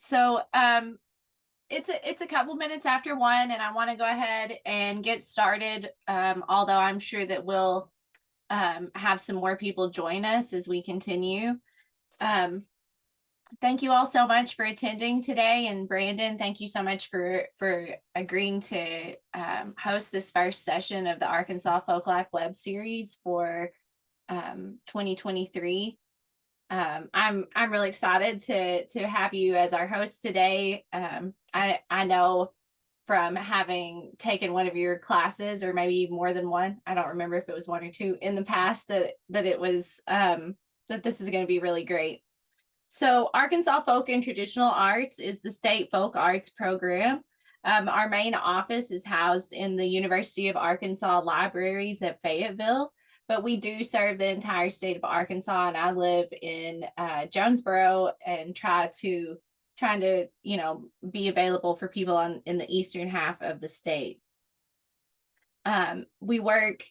So it's a couple minutes after 1, and I want to go ahead and get started. Although I'm sure that we'll have some more people join us as we continue. Thank you all so much for attending today, and Brandon, thank you so much for agreeing to host this first session of the Arkansas Folklife Web Series for 2023. I'm really excited to have you as our host today. I know from having taken one of your classes, or maybe more than one, I don't remember if it was 1 or 2 in the past, that it was that this is going to be really great. So Arkansas Folk and Traditional Arts is the state folk arts program. Our main office is housed in the University of Arkansas Libraries at Fayetteville, but we do serve the entire state of Arkansas, and I live in Jonesboro and trying to be available for people in the eastern half of the state. We work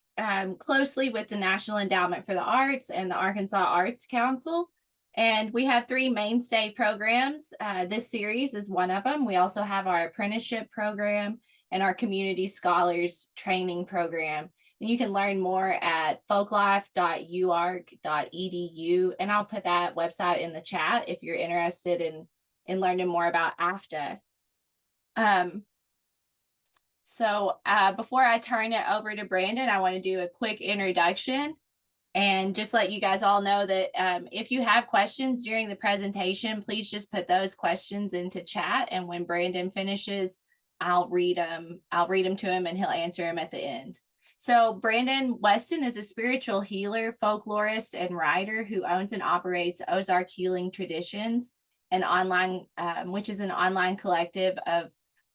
closely with the National Endowment for the Arts and the Arkansas Arts Council, and we have 3 mainstay programs. This series is one of them. We also have our apprenticeship program and our community scholars training program. And you can learn more at folklife.uark.edu, and I'll put that website in the chat if you're interested in learning more about AFTA. So before I turn it over to Brandon, I want to do a quick introduction and just let you guys all know that if you have questions during the presentation, please just put those questions into chat, and when Brandon finishes, I'll read them to him and he'll answer them at the end. So Brandon Weston is a spiritual healer, folklorist, and writer who owns and operates Ozark Healing Traditions, which is an online collective of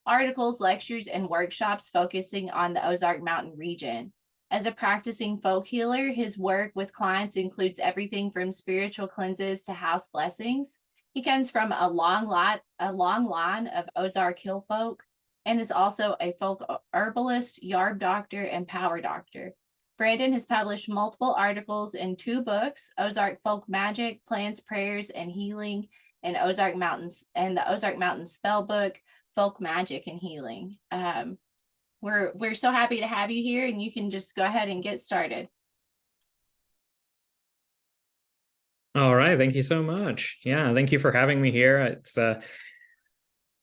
articles, lectures, and workshops focusing on the Ozark Mountain region. As a practicing folk healer, his work with clients includes everything from spiritual cleanses to house blessings. He comes from a long line of Ozark Hill folk, and is also a folk herbalist, yarb doctor, and power doctor. Brandon has published multiple articles in 2 books, Ozark Folk Magic, Plants, Prayers, and Healing, and the Ozark Mountain Spell Book, Folk Magic and Healing. We're so happy to have you here, and you can just go ahead and get started. All right, thank you so much. Yeah, thank you for having me here. It's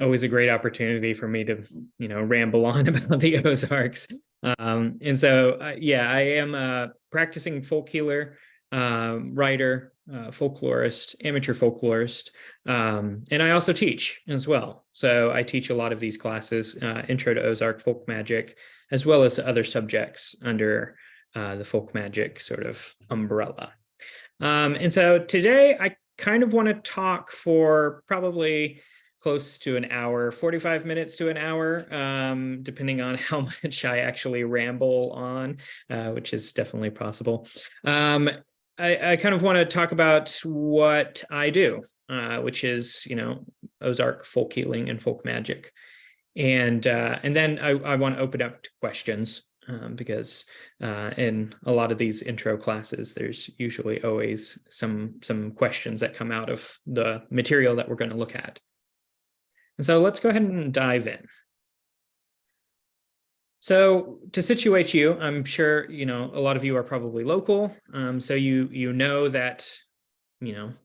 always a great opportunity for me to, ramble on about the Ozarks. And so, I am a practicing folk healer, writer, folklorist, amateur folklorist, and I also teach as well. So I teach a lot of these classes, Intro to Ozark Folk Magic, as well as other subjects under the folk magic sort of umbrella. And so today I kind of want to talk for probably close to an hour, 45 minutes to an hour, depending on how much I actually ramble on, which is definitely possible. I kind of want to talk about what I do, which is, Ozark folk healing and folk magic. And then I want to open up to questions, because in a lot of these intro classes, there's usually always some questions that come out of the material that we're going to look at. And so let's go ahead and dive in. So to situate you, I'm sure, a lot of you are probably local. So you know that,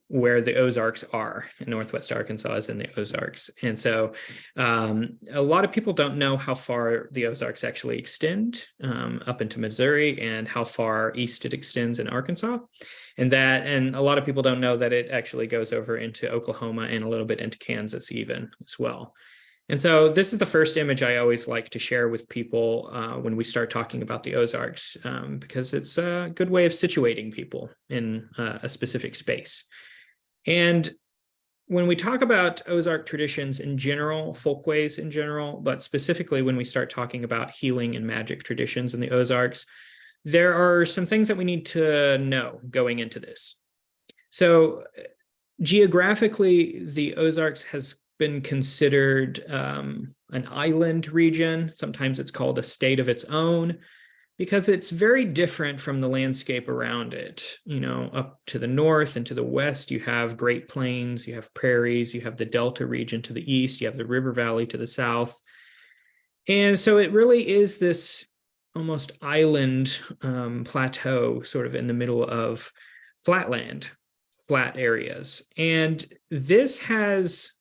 where the Ozarks are. Northwest Arkansas is in the Ozarks. And so a lot of people don't know how far the Ozarks actually extend up into Missouri, and how far east it extends in Arkansas. And a lot of people don't know that it actually goes over into Oklahoma and a little bit into Kansas even as well. And so this is the first image I always like to share with people when we start talking about the Ozarks, because it's a good way of situating people in a specific space. And when we talk about Ozark traditions in general, folkways in general, but specifically when we start talking about healing and magic traditions in the Ozarks, there are some things that we need to know going into this. So geographically, the Ozarks has been considered an island region. Sometimes it's called a state of its own, because it's very different from the landscape around it. Up to the north and to the west, you have Great Plains, you have prairies, you have the Delta region to the east, you have the River Valley to the south. And so it really is this almost island plateau sort of in the middle of flat areas. And this has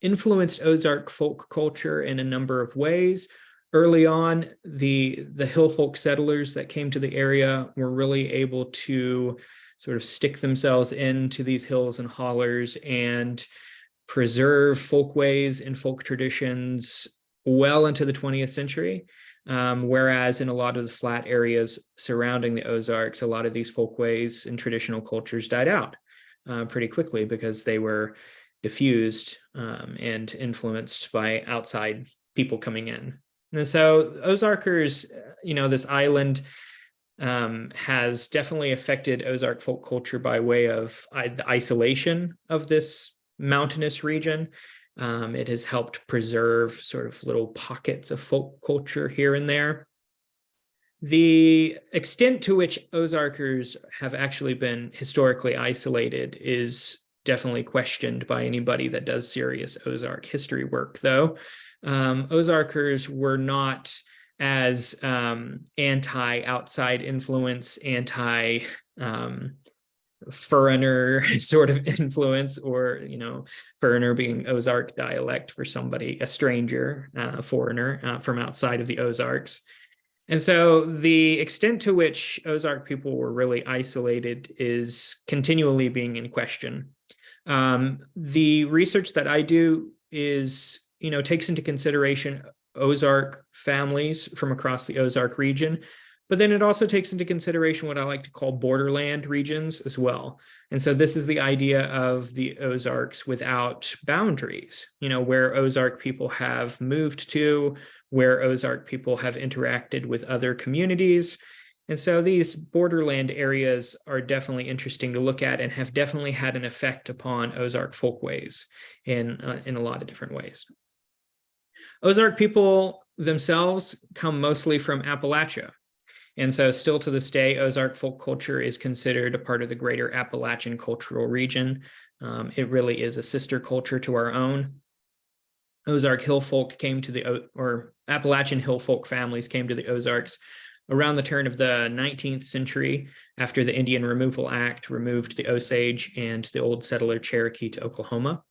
influenced Ozark folk culture in a number of ways. Early on, the hill folk settlers that came to the area were really able to sort of stick themselves into these hills and hollers and preserve folkways and folk traditions well into the 20th century. Whereas in a lot of the flat areas surrounding the Ozarks, a lot of these folkways and traditional cultures died out pretty quickly because they were diffused and influenced by outside people coming in. And so Ozarkers, this island has definitely affected Ozark folk culture by way of the isolation of this mountainous region. It has helped preserve sort of little pockets of folk culture here and there. The extent to which Ozarkers have actually been historically isolated is definitely questioned by anybody that does serious Ozark history work, though. Ozarkers were not as anti-outside influence, anti-foreigner sort of influence, or, foreigner being Ozark dialect for somebody, a stranger, foreigner from outside of the Ozarks. And so the extent to which Ozark people were really isolated is continually being in question. The research that I do is, takes into consideration Ozark families from across the Ozark region, but then it also takes into consideration what I like to call borderland regions as well. And so this is the idea of the Ozarks without boundaries, where Ozark people have moved to, where Ozark people have interacted with other communities. And so these borderland areas are definitely interesting to look at and have definitely had an effect upon Ozark folkways in a lot of different ways. Ozark people themselves come mostly from Appalachia. And so still to this day, Ozark folk culture is considered a part of the greater Appalachian cultural region. It really is a sister culture to our own. Ozark hill folk or Appalachian hill folk families came to the Ozarks around the turn of the 19th century, after the Indian Removal Act removed the Osage and the old settler Cherokee to Oklahoma.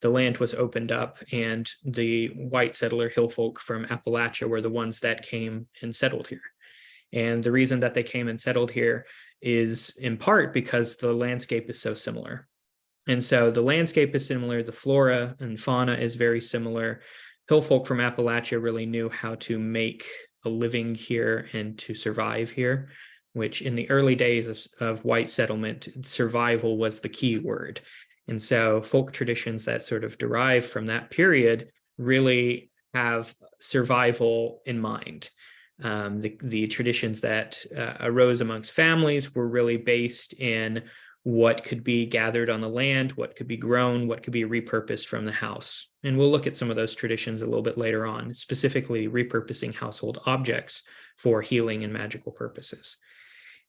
The land was opened up, and the white settler hill folk from Appalachia were the ones that came and settled here. And the reason that they came and settled here is in part because the landscape is so similar. And so the landscape is similar, the flora and fauna is very similar. Hill folk from Appalachia really knew how to make a living here and to survive here, which in the early days of white settlement, survival was the key word. And so folk traditions that sort of derive from that period really have survival in mind. The traditions that arose amongst families were really based in what could be gathered on the land, what could be grown, what could be repurposed from the house. And we'll look at some of those traditions a little bit later on, specifically repurposing household objects for healing and magical purposes.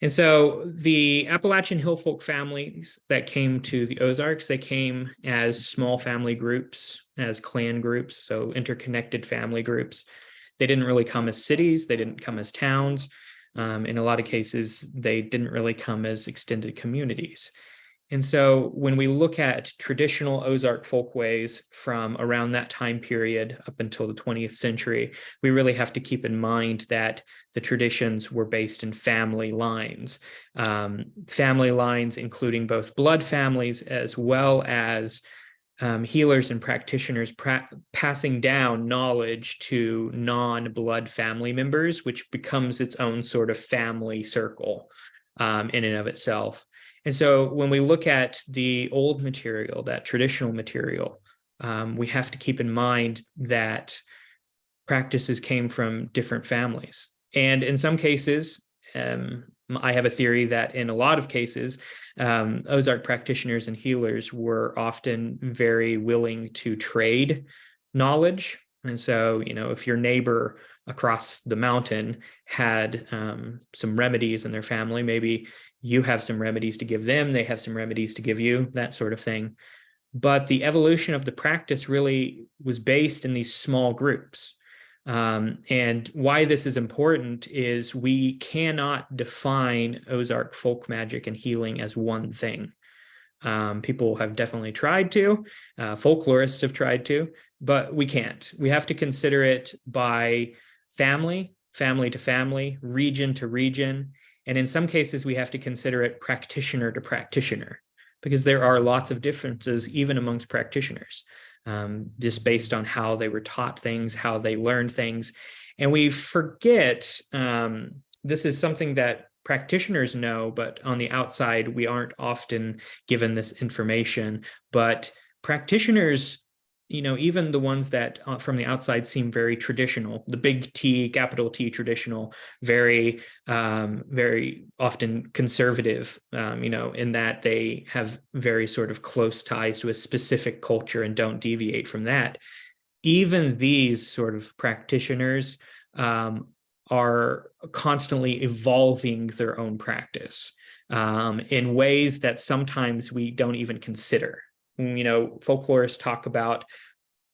And so the Appalachian hill folk families that came to the Ozarks, they came as small family groups, as clan groups, so interconnected family groups. They didn't really come as cities, they didn't come as towns. In a lot of cases, they didn't really come as extended communities. And so when we look at traditional Ozark folkways from around that time period up until the 20th century, we really have to keep in mind that the traditions were based in family lines including both blood families as well as healers and practitioners passing down knowledge to non-blood family members, which becomes its own sort of family circle in and of itself. And so when we look at the old material, that traditional material, we have to keep in mind that practices came from different families. And in some cases, I have a theory that in a lot of cases, Ozark practitioners and healers were often very willing to trade knowledge And so, if your neighbor across the mountain had some remedies in their family, maybe you have some remedies to give them, they have some remedies to give you, that sort of thing. But the evolution of the practice really was based in these small groups. And why this is important is we cannot define Ozark folk magic and healing as one thing. People have definitely tried to, folklorists have tried to, but we can't. We have to consider it by family, family to family, region to region. And in some cases, we have to consider it practitioner to practitioner, because there are lots of differences even amongst practitioners, just based on how they were taught things, how they learned things. And we forget, this is something that practitioners know, but on the outside, we aren't often given this information. But practitioners, even the ones that from the outside seem very traditional, the big T, capital T traditional, very, very often conservative, in that they have very sort of close ties to a specific culture and don't deviate from that. Even these sort of practitioners are constantly evolving their own practice in ways that sometimes we don't even consider. Folklorists talk about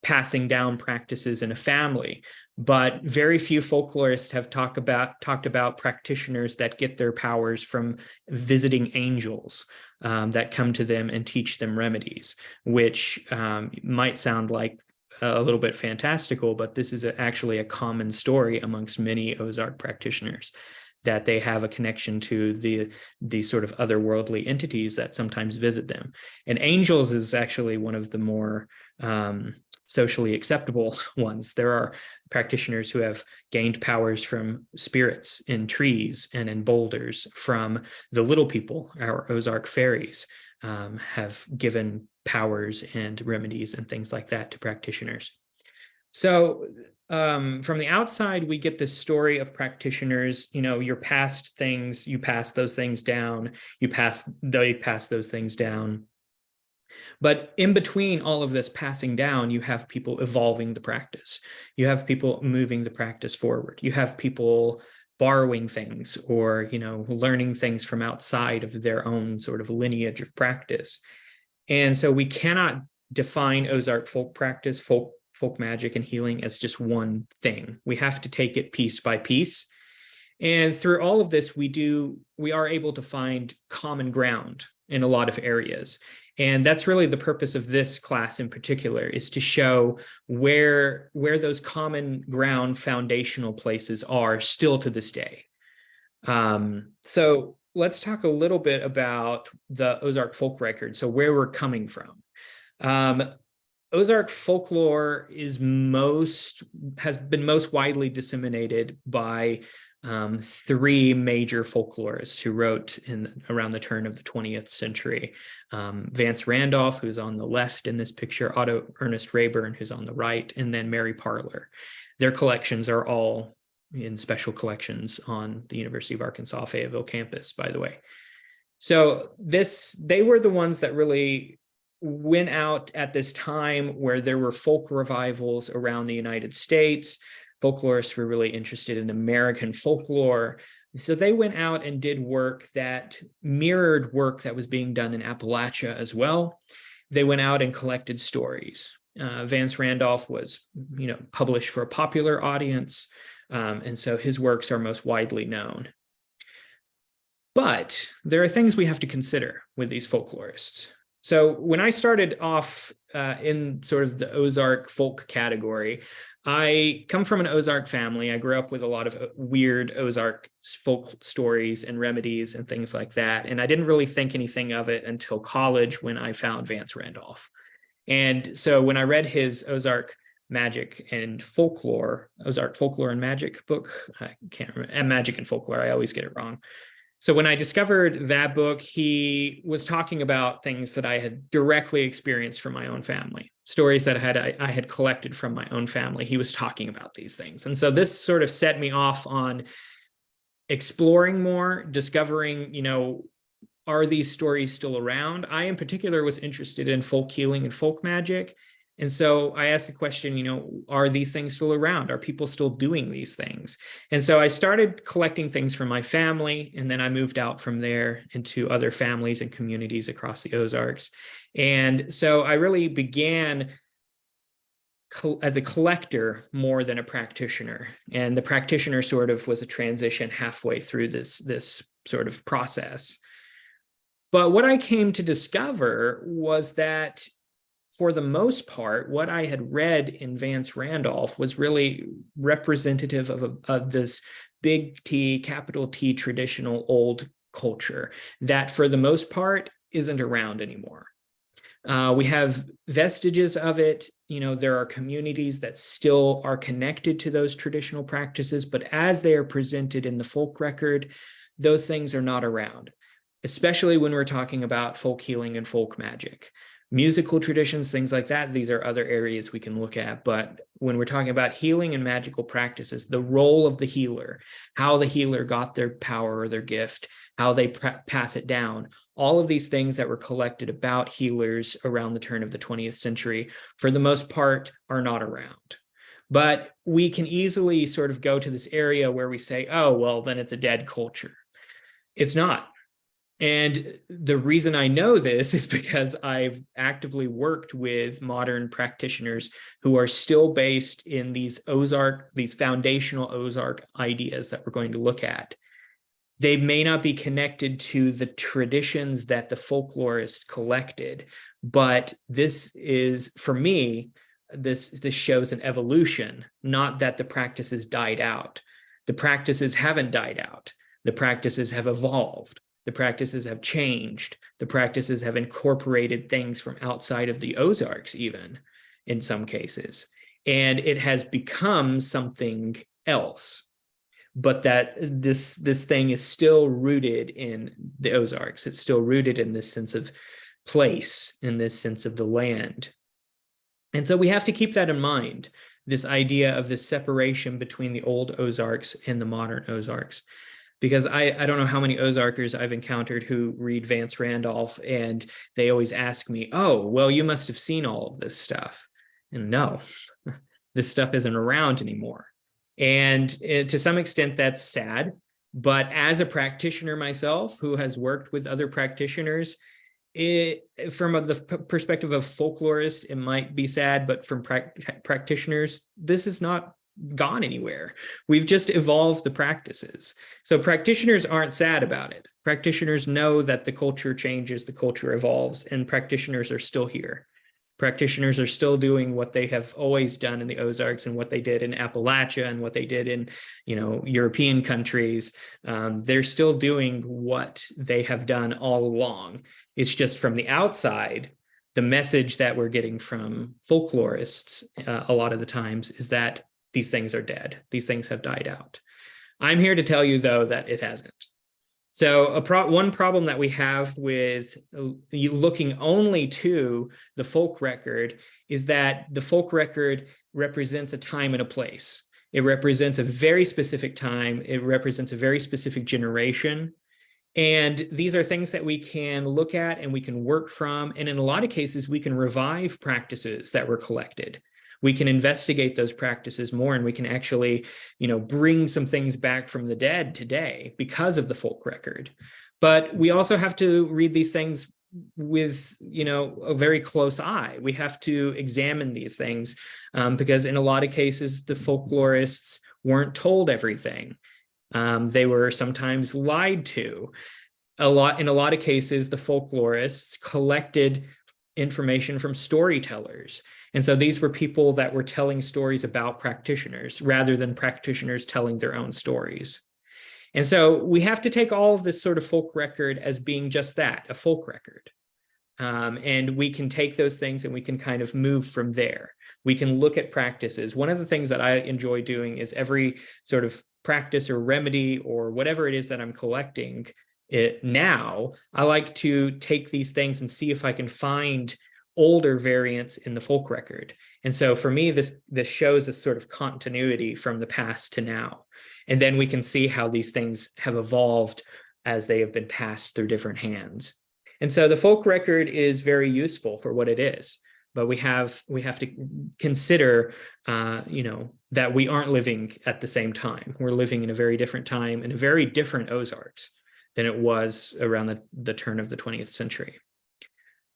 passing down practices in a family, but very few folklorists have talked about practitioners that get their powers from visiting angels that come to them and teach them remedies, which might sound like a little bit fantastical, but this is actually a common story amongst many Ozark practitioners, that they have a connection to the sort of otherworldly entities that sometimes visit them. And angels is actually one of the more socially acceptable ones. There are practitioners who have gained powers from spirits in trees and in boulders, from the little people, our Ozark fairies, have given powers and remedies and things like that to practitioners. So from the outside, we get this story of practitioners, your past things, you pass those things down, they pass those things down. But in between all of this passing down, you have people evolving the practice. You have people moving the practice forward. You have people borrowing things or, learning things from outside of their own sort of lineage of practice. And so we cannot define Ozark folk practice, folk magic and healing as just one thing. We have to take it piece by piece. And through all of this, we are able to find common ground in a lot of areas. And that's really the purpose of this class in particular, is to show where those common ground foundational places are still to this day. So let's talk a little bit about the Ozark folk record. So where we're coming from. Ozark folklore has been most widely disseminated by three major folklorists who wrote around the turn of the 20th century. Vance Randolph, who's on the left in this picture, Otto Ernest Rayburn, who's on the right, and then Mary Parler. Their collections are all in special collections on the University of Arkansas Fayetteville campus, by the way. So they were the ones that really went out at this time where there were folk revivals around the United States. Folklorists were really interested in American folklore. So they went out and did work that mirrored work that was being done in Appalachia as well. They went out and collected stories. Vance Randolph was, published for a popular audience. And so his works are most widely known. But there are things we have to consider with these folklorists. So when I started off in sort of the Ozark folk category, I come from an Ozark family. I grew up with a lot of weird Ozark folk stories and remedies and things like that. And I didn't really think anything of it until college when I found Vance Randolph. And so when I read his Ozark Magic and Folklore, Ozark Folklore and Magic book, I can't remember, and Magic and Folklore, I always get it wrong. So when I discovered that book, he was talking about things that I had directly experienced from my own family, stories that I had collected from my own family. He was talking about these things. And so this sort of set me off on exploring more, discovering, are these stories still around? I, in particular, was interested in folk healing and folk magic. And so I asked the question, are these things still around? Are people still doing these things? And so I started collecting things from my family, and then I moved out from there into other families and communities across the Ozarks. And so I really began as a collector more than a practitioner. And the practitioner sort of was a transition halfway through this sort of process. But what I came to discover was that for the most part, what I had read in Vance Randolph was really representative of this big T, capital T traditional old culture that for the most part isn't around anymore. We have vestiges of it. There are communities that still are connected to those traditional practices, but as they are presented in the folk record, those things are not around, especially when we're talking about folk healing and folk magic. Musical traditions, things like that, these are other areas we can look at. But when we're talking about healing and magical practices, the role of the healer, how the healer got their power or their gift, how they pass it down, all of these things that were collected about healers around the turn of the 20th century, for the most part, are not around. But we can easily sort of go to this area where we say, oh, well, then it's a dead culture. It's not. And the reason I know this is because I've actively worked with modern practitioners who are still based in these foundational Ozark ideas that we're going to look at. They may not be connected to the traditions that the folklorist collected, but this is, for me, this shows an evolution, not that the practices died out. The practices haven't died out. The practices have evolved. The practices have changed. The practices have incorporated things from outside of the Ozarks, even in some cases. And it has become something else. But that this thing is still rooted in the Ozarks. It's still rooted in this sense of place, in this sense of the land. And so we have to keep that in mind, this idea of this separation between the old Ozarks and the modern Ozarks. Because I don't know how many Ozarkers I've encountered who read Vance Randolph and they always ask me, oh, well, you must have seen all of this stuff. And no, this stuff isn't around anymore. And to some extent, that's sad. But as a practitioner myself, who has worked with other practitioners, from the perspective of folklorists, it might be sad, but from practitioners, this is not gone anywhere. We've just evolved the practices. So practitioners aren't sad about it. Practitioners know that the culture changes, the culture evolves, and practitioners are still here. Practitioners are still doing what they have always done in the Ozarks and what they did in Appalachia and what they did in, European countries. They're still doing what they have done all along. It's just from the outside, the message that we're getting from folklorists a lot of the times is that these things are dead. These things have died out. I'm here to tell you, though, that it hasn't. So one problem that we have with looking only to the folk record is that the folk record represents a time and a place. It represents a very specific time. It represents a very specific generation. And these are things that we can look at and we can work from. And in a lot of cases, we can revive practices that were collected. We can investigate those practices more, and we can actually, bring some things back from the dead today because of the folk record. But we also have to read these things with, a very close eye. We have to examine these things because in a lot of cases, the folklorists weren't told everything. They were sometimes lied to. In a lot of cases, the folklorists collected information from storytellers. And so these were people that were telling stories about practitioners rather than practitioners telling their own stories. And so we have to take all of this sort of folk record as being just that, a folk record. And we can take those things and we can kind of move from there. We can look at practices. One of the things that I enjoy doing is every sort of practice or remedy or whatever it is that I'm collecting now, I like to take these things and see if I can find older variants in the folk record. And so for me, this shows a sort of continuity from the past to now. And then we can see how these things have evolved as they have been passed through different hands. And so the folk record is very useful for what it is. but we have to consider, that we aren't living at the same time. We're living in a very different time, in a very different Ozarks than it was around the turn of the 20th century.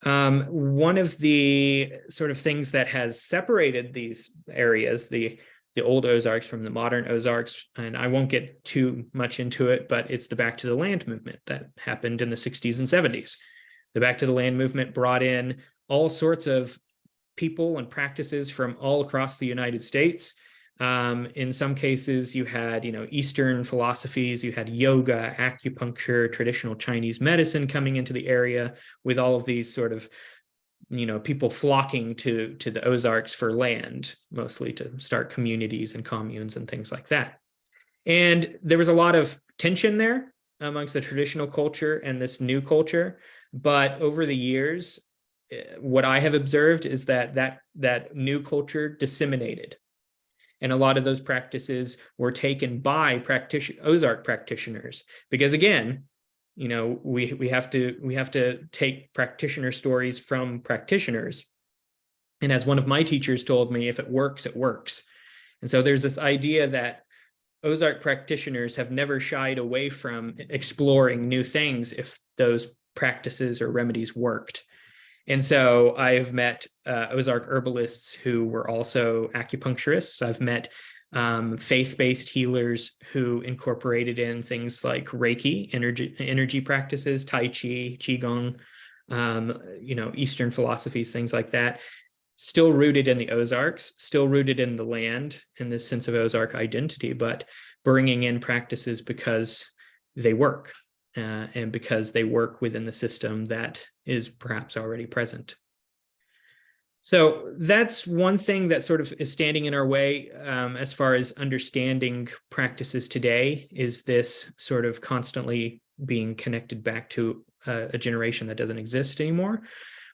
One of the sort of things that has separated these areas, the old Ozarks from the modern Ozarks, and I won't get too much into it, but it's the Back to the Land movement that happened in the 60s and 70s. The Back to the Land movement brought in all sorts of people and practices from all across the United States. In some cases, you had, Eastern philosophies, you had yoga, acupuncture, traditional Chinese medicine coming into the area, with all of these sort of, people flocking to the Ozarks for land, mostly to start communities and communes and things like that. And there was a lot of tension there amongst the traditional culture and this new culture. But over the years, what I have observed is that new culture disseminated. And a lot of those practices were taken by Ozark practitioners, because again, we have to take practitioner stories from practitioners. And as one of my teachers told me, if it works, it works. And so there's this idea that Ozark practitioners have never shied away from exploring new things if those practices or remedies worked. And so I've met Ozark herbalists who were also acupuncturists. I've met faith-based healers who incorporated in things like Reiki, energy practices, Tai Chi, Qigong, Eastern philosophies, things like that. Still rooted in the Ozarks, still rooted in the land, in this sense of Ozark identity, but bringing in practices because they work. And because they work within the system that is perhaps already present. So that's one thing that sort of is standing in our way as far as understanding practices today, is this sort of constantly being connected back to a generation that doesn't exist anymore.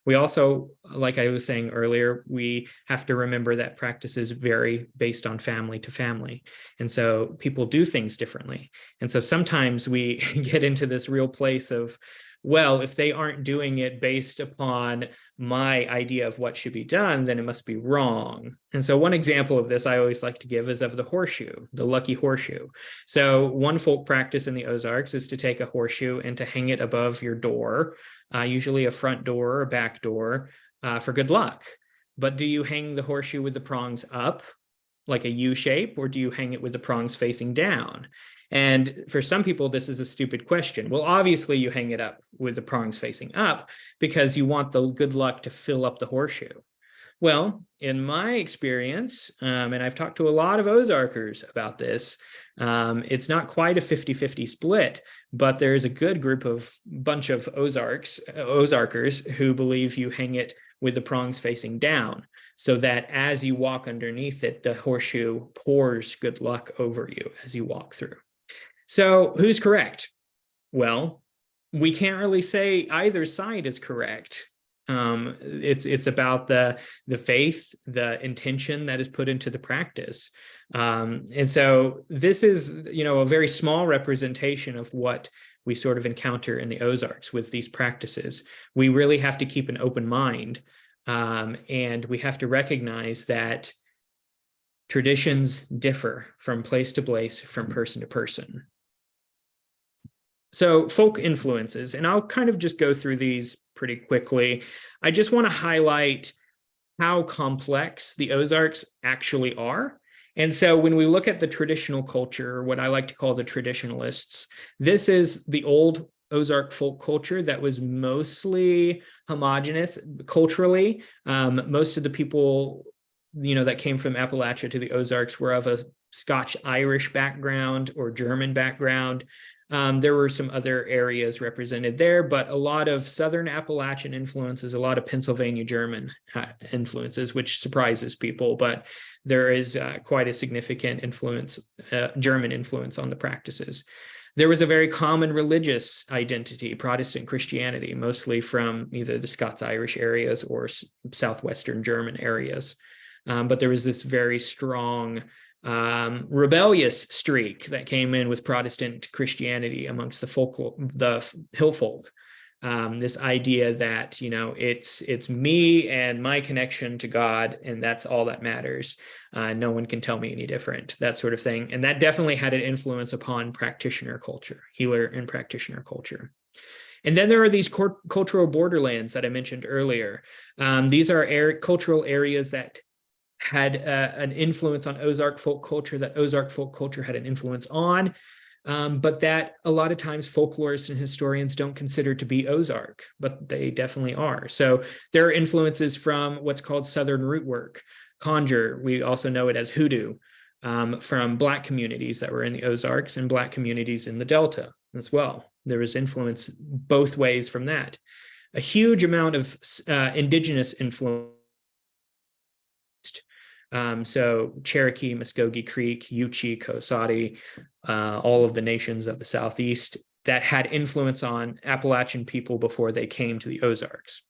We also, like I was saying earlier, we have to remember that practices vary based on family to family. And so people do things differently. And so sometimes we get into this real place of, well, if they aren't doing it based upon my idea of what should be done, then it must be wrong. And so one example of this I always like to give is of the horseshoe, the lucky horseshoe. So one folk practice in the Ozarks is to take a horseshoe and to hang it above your door, usually a front door or a back door, for good luck. But do you hang the horseshoe with the prongs up, like a U shape, or do you hang it with the prongs facing down? And for some people, this is a stupid question. Well, obviously you hang it up with the prongs facing up because you want the good luck to fill up the horseshoe. Well, in my experience, and I've talked to a lot of Ozarkers about this, it's not quite a 50-50 split, but there's a good bunch of Ozarkers who believe you hang it with the prongs facing down, so that as you walk underneath it, the horseshoe pours good luck over you as you walk through. So who's correct? Well, we can't really say either side is correct. It's about the faith, the intention that is put into the practice. And so this is, a very small representation of what we sort of encounter in the Ozarks with these practices. We really have to keep an open mind, and we have to recognize that traditions differ from place to place, from person to person. So folk influences, and I'll kind of just go through these pretty quickly. I just want to highlight how complex the Ozarks actually are. And so when we look at the traditional culture, what I like to call the traditionalists, this is the old Ozark folk culture that was mostly homogenous culturally. Most of the people, that came from Appalachia to the Ozarks were of a Scotch-Irish background or German background. There were some other areas represented there, but a lot of Southern Appalachian influences, a lot of Pennsylvania German influences, which surprises people, but there is quite a significant influence, German influence on the practices. There was a very common religious identity, Protestant Christianity, mostly from either the Scots-Irish areas or Southwestern German areas. But there was this very strong rebellious streak that came in with Protestant Christianity amongst the hill folk. This idea that, it's me and my connection to God, and that's all that matters. No one can tell me any different, that sort of thing. And that definitely had an influence upon practitioner culture, healer and practitioner culture. And then there are these cultural borderlands that I mentioned earlier. These are cultural areas that had an influence on Ozark folk culture, that Ozark folk culture had an influence on, but that a lot of times folklorists and historians don't consider to be Ozark, but they definitely are. So there are influences from what's called Southern root work, conjure, we also know it as hoodoo, from Black communities that were in the Ozarks and Black communities in the Delta as well. There was influence both ways from that. A huge amount of indigenous influence. So Cherokee, Muskogee Creek, Yuchi, Coasati, all of the nations of the Southeast that had influence on Appalachian people before they came to the Ozarks.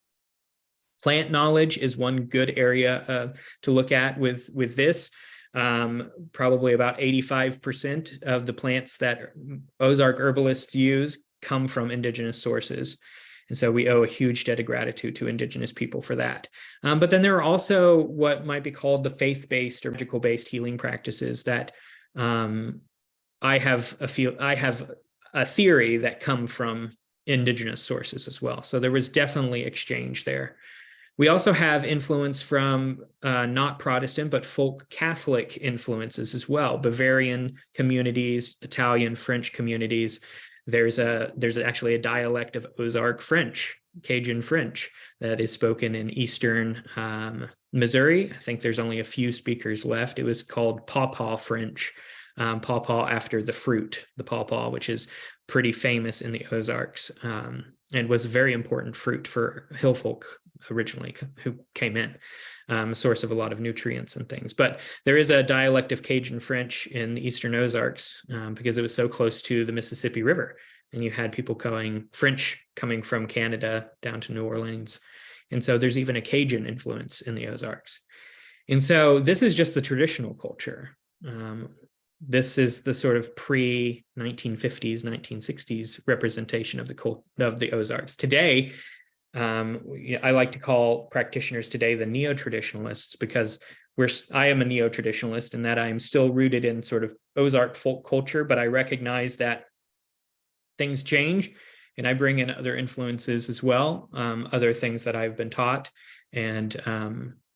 Plant knowledge is one good area to look at with this. Probably about 85% of the plants that Ozark herbalists use come from indigenous sources. And so we owe a huge debt of gratitude to indigenous people for that. But then there are also what might be called the faith-based or magical-based healing practices that I have a theory that come from indigenous sources as well. So there was definitely exchange there. We also have influence from not Protestant, but folk Catholic influences as well. Bavarian communities, Italian, French communities. There's actually a dialect of Ozark French, Cajun French, that is spoken in eastern Missouri. I think there's only a few speakers left. It was called Pawpaw French, pawpaw after the fruit, the pawpaw, which is pretty famous in the Ozarks, and was a very important fruit for hill folk originally who came in, a source of a lot of nutrients and things. But there is a dialect of Cajun French in the eastern Ozarks because it was so close to the Mississippi River, and you had people calling French coming from Canada down to New Orleans. And so there's even a Cajun influence in the Ozarks. And so this is just the traditional culture. This is the sort of pre-1950s, 1960s representation of the Ozarks. Today, I like to call practitioners today the neo-traditionalists, because I am a neo-traditionalist in that I am still rooted in sort of Ozark folk culture, but I recognize that things change and I bring in other influences as well, other things that I've been taught, and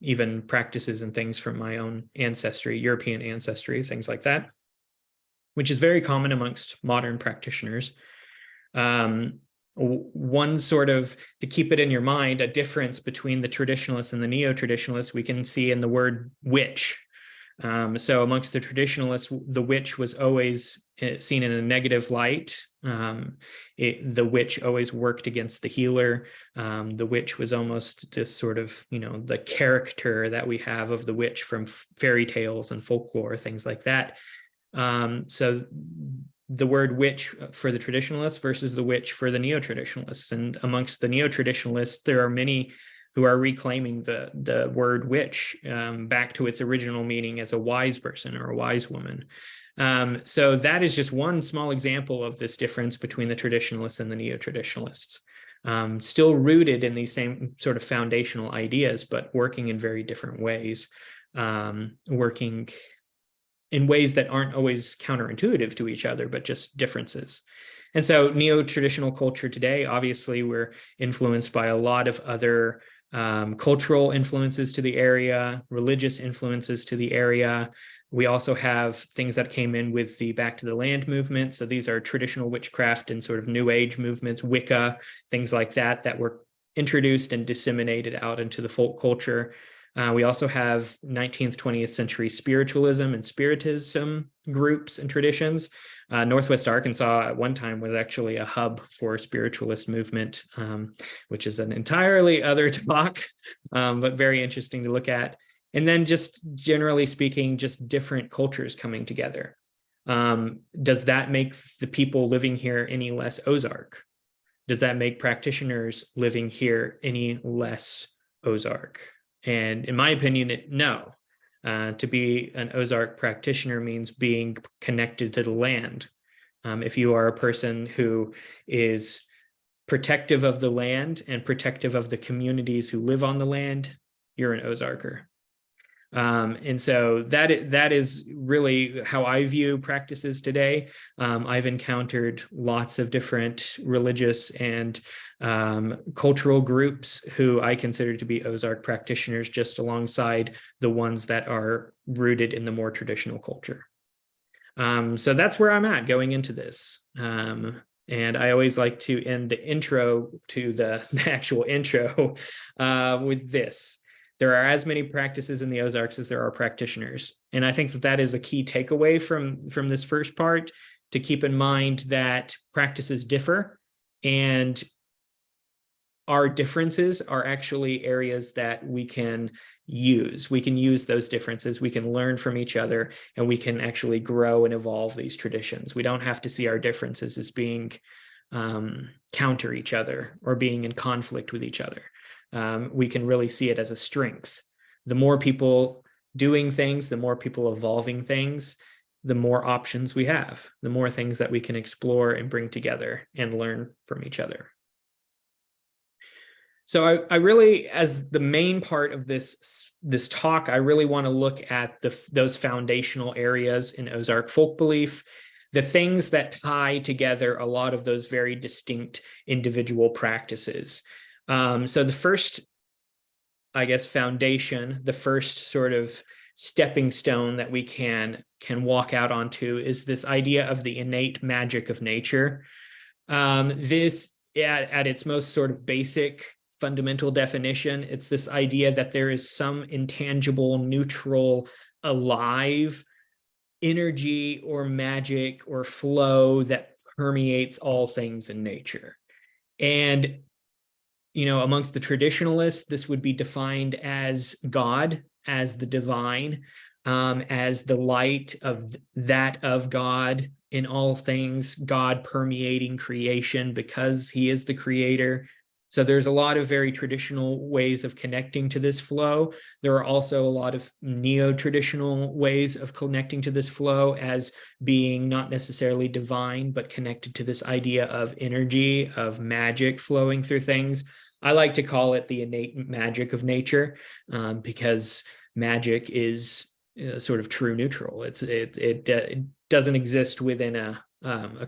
even practices and things from my own ancestry, European ancestry, things like that, which is very common amongst modern practitioners. One sort of, to keep it in your mind, a difference between the traditionalists and the neo-traditionalists we can see in the word witch. So amongst the traditionalists, the witch was always seen in a negative light. The witch always worked against the healer. The witch was almost this sort of, the character that we have of the witch from fairy tales and folklore, things like that. So the word witch for the traditionalists versus the witch for the neo-traditionalists. And amongst the neo-traditionalists, there are many who are reclaiming the word witch back to its original meaning as a wise person or a wise woman. So that is just one small example of this difference between the traditionalists and the neo-traditionalists. Still rooted in these same sort of foundational ideas, but working in very different ways, working in ways that aren't always counterintuitive to each other, but just differences. And so neo-traditional culture today, obviously, we're influenced by a lot of other cultural influences to the area, religious influences to the area. We also have things that came in with the Back to the Land movement. So these are traditional witchcraft and sort of New Age movements, Wicca, things like that, that were introduced and disseminated out into the folk culture. We also have 19th, 20th century spiritualism and spiritism groups and traditions. Northwest Arkansas at one time was actually a hub for spiritualist movement, which is an entirely other talk, but very interesting to look at. And then just generally speaking, just different cultures coming together. Does that make the people living here any less Ozark? Does that make practitioners living here any less Ozark? And in my opinion, no. To be an Ozark practitioner means being connected to the land. If you are a person who is protective of the land and protective of the communities who live on the land, you're an Ozarker. And so that is really how I view practices today. I've encountered lots of different religious and cultural groups who I consider to be Ozark practitioners, just alongside the ones that are rooted in the more traditional culture. So that's where I'm at going into this. And I always like to end the intro to the actual intro with this. There are as many practices in the Ozarks as there are practitioners. And I think that that is a key takeaway from this first part, to keep in mind that practices differ, and our differences are actually areas that we can use. We can use those differences. We can learn from each other, and we can actually grow and evolve these traditions. We don't have to see our differences as being counter each other or being in conflict with each other. We can really see it as a strength. The more people doing things, the more people evolving things, the more options we have, the more things that we can explore and bring together and learn from each other. So I really, as the main part of this talk, I really want to look at those foundational areas in Ozark folk belief, the things that tie together a lot of those very distinct individual practices. So the first, I guess, foundation, the first sort of stepping stone that we can walk out onto is this idea of the innate magic of nature. This, at its most sort of basic fundamental definition, it's this idea that there is some intangible, neutral, alive energy or magic or flow that permeates all things in nature. And amongst the traditionalists, this would be defined as God, as the divine, as the light of God in all things, God permeating creation because he is the creator. So there's a lot of very traditional ways of connecting to this flow. There are also a lot of neo-traditional ways of connecting to this flow as being not necessarily divine, but connected to this idea of energy, of magic flowing through things. I like to call it the innate magic of nature, because magic is sort of true neutral. It doesn't exist within a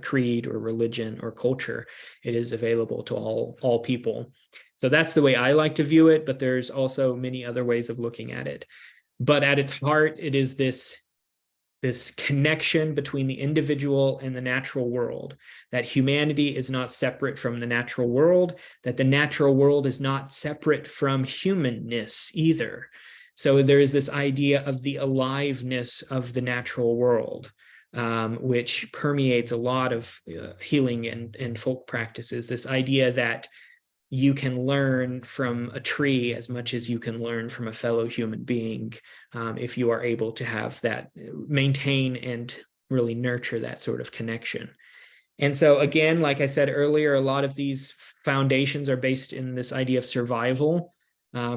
creed or religion or culture. It is available to all people. So that's the way I like to view it, but there's also many other ways of looking at it. But at its heart, it is this connection between the individual and the natural world, that humanity is not separate from the natural world, that the natural world is not separate from humanness either. So there is this idea of the aliveness of the natural world, which permeates a lot of healing and folk practices. This idea that you can learn from a tree as much as you can learn from a fellow human being, if you are able to have that, maintain and really nurture that sort of connection. And so again, like I said earlier, a lot of these foundations are based in this idea of survival.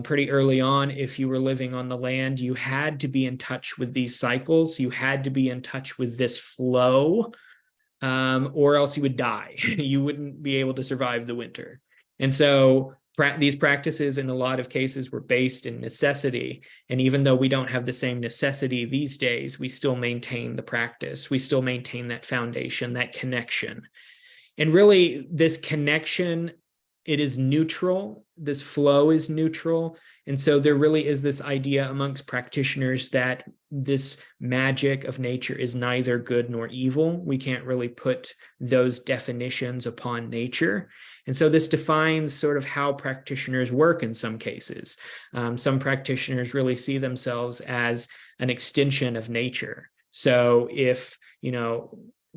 Pretty early on, if you were living on the land, you had to be in touch with these cycles. You had to be in touch with this flow, or else you would die. You wouldn't be able to survive the winter. And so these practices in a lot of cases were based in necessity. And even though we don't have the same necessity these days, we still maintain the practice. We still maintain that foundation, that connection. And really, this connection, it is neutral. This flow is neutral. And so there really is this idea amongst practitioners that this magic of nature is neither good nor evil. We can't really put those definitions upon nature. And so this defines sort of how practitioners work in some cases. Some practitioners really see themselves as an extension of nature. So if,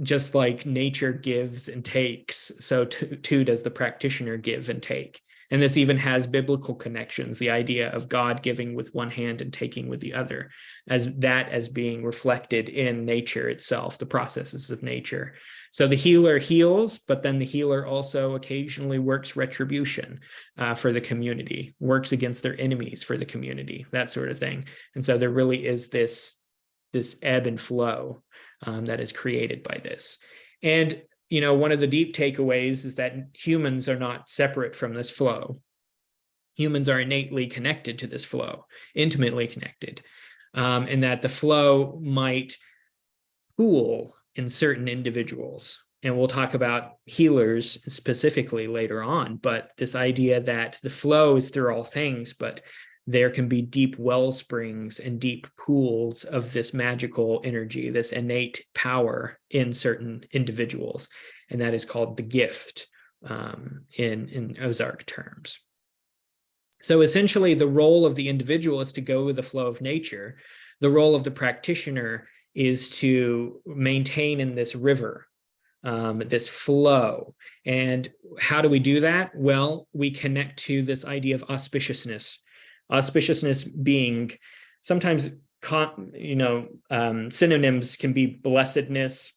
just like nature gives and takes, so too does the practitioner give and take. And this even has biblical connections, the idea of God giving with one hand and taking with the other, as being reflected in nature itself, the processes of nature. So the healer heals, but then the healer also occasionally works retribution for the community, works against their enemies for the community, that sort of thing. And so there really is this ebb and flow that is created by this. And one of the deep takeaways is that humans are not separate from this flow. Humans are innately connected to this flow, intimately connected, and that the flow might pool in certain individuals. And we'll talk about healers specifically later on, but this idea that the flow is through all things, but there can be deep well springs and deep pools of this magical energy, this innate power in certain individuals. And that is called the gift in Ozark terms. So essentially, the role of the individual is to go with the flow of nature. The role of the practitioner is to maintain in this river, this flow. And how do we do that? Well, we connect to this idea of auspiciousness. Auspiciousness being sometimes, synonyms can be blessedness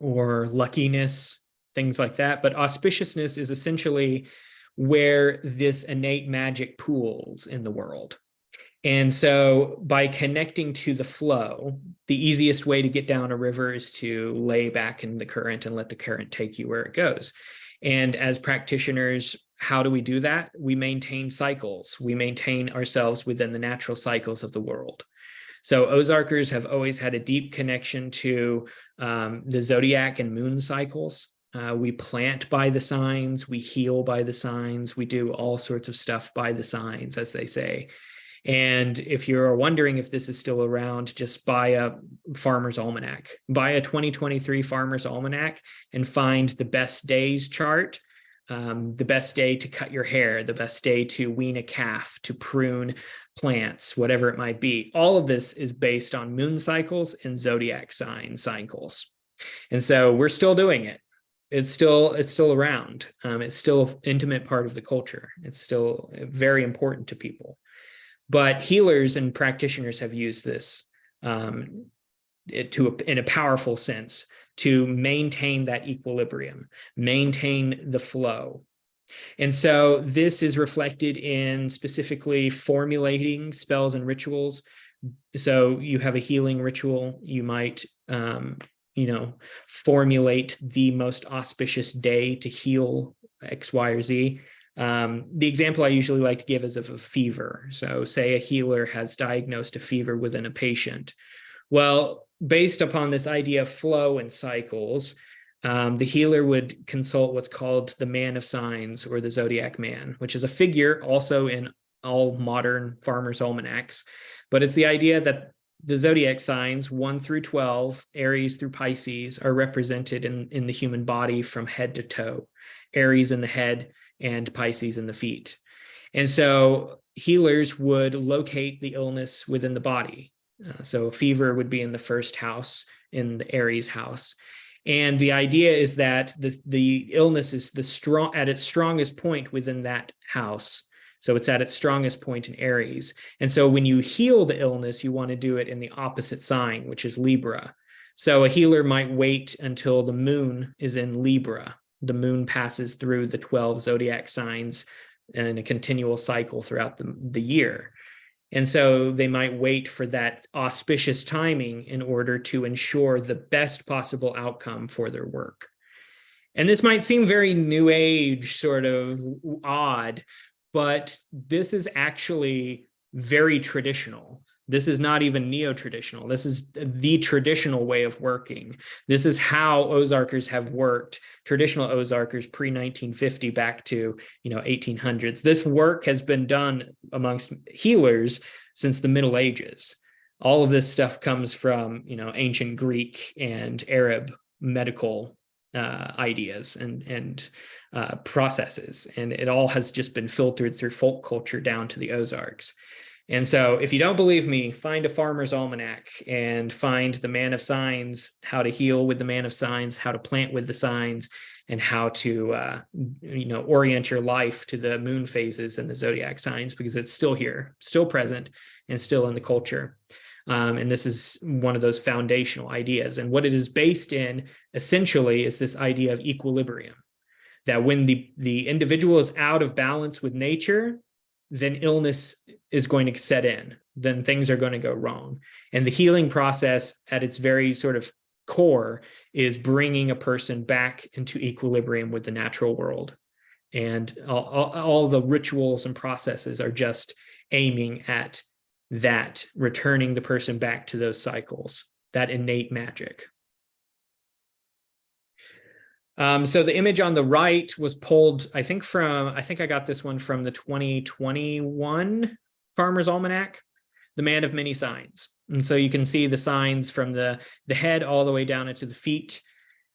or luckiness, things like that. But auspiciousness is essentially where this innate magic pools in the world. And so by connecting to the flow, the easiest way to get down a river is to lay back in the current and let the current take you where it goes. And as practitioners, how do we do that? We maintain cycles. We maintain ourselves within the natural cycles of the world. So Ozarkers have always had a deep connection to the zodiac and moon cycles. We plant by the signs, we heal by the signs, we do all sorts of stuff by the signs, as they say. And if you're wondering if this is still around, just buy a Farmer's Almanac. Buy a 2023 Farmer's Almanac and find the best days chart, the best day to cut your hair, the best day to wean a calf, to prune plants, whatever it might be. All of this is based on moon cycles and zodiac sign cycles. And so we're still doing it. It's still around. It's still an intimate part of the culture. It's still very important to people. But healers and practitioners have used this in a powerful sense to maintain that equilibrium, maintain the flow. And so this is reflected in specifically formulating spells and rituals. So you have a healing ritual, you might formulate the most auspicious day to heal X, Y, or Z. The example I usually like to give is of a fever. So say a healer has diagnosed a fever within a patient. Well, based upon this idea of flow and cycles, the healer would consult what's called the man of signs, or the zodiac man, which is a figure also in all modern farmers' almanacs. But it's the idea that the zodiac signs 1 through 12, Aries through Pisces, are represented in the human body from head to toe. Aries in the head and Pisces in the feet. And so healers would locate the illness within the body. So a fever would be in the first house, in the Aries house. And the idea is that the illness is at its strongest point within that house. So it's at its strongest point in Aries. And so when you heal the illness, you want to do it in the opposite sign, which is Libra. So a healer might wait until the moon is in Libra. The moon passes through the 12 zodiac signs in a continual cycle throughout the year. And so they might wait for that auspicious timing in order to ensure the best possible outcome for their work. And this might seem very new age, sort of odd, but this is actually very traditional. This is not even neo-traditional. This is the traditional way of working. This is how Ozarkers have worked, traditional Ozarkers pre-1950 back to 1800s. This work has been done amongst healers since the Middle Ages. All of this stuff comes from ancient Greek and Arab medical ideas and processes, and it all has just been filtered through folk culture down to the Ozarks. And so if you don't believe me, find a farmer's almanac and find the man of signs, how to heal with the man of signs, how to plant with the signs, and how to orient your life to the moon phases and the zodiac signs, because it's still here, still present, and still in the culture. And this is one of those foundational ideas. And what it is based in, essentially, is this idea of equilibrium, that when the individual is out of balance with nature, then illness is going to set in, then things are going to go wrong. And the healing process at its very sort of core is bringing a person back into equilibrium with the natural world. And all the rituals and processes are just aiming at that, returning the person back to those cycles, that innate magic. So the image on the right was pulled, I think I got this one from the 2021 Farmer's Almanac, the Man of Many Signs. And so you can see the signs from the head all the way down into the feet,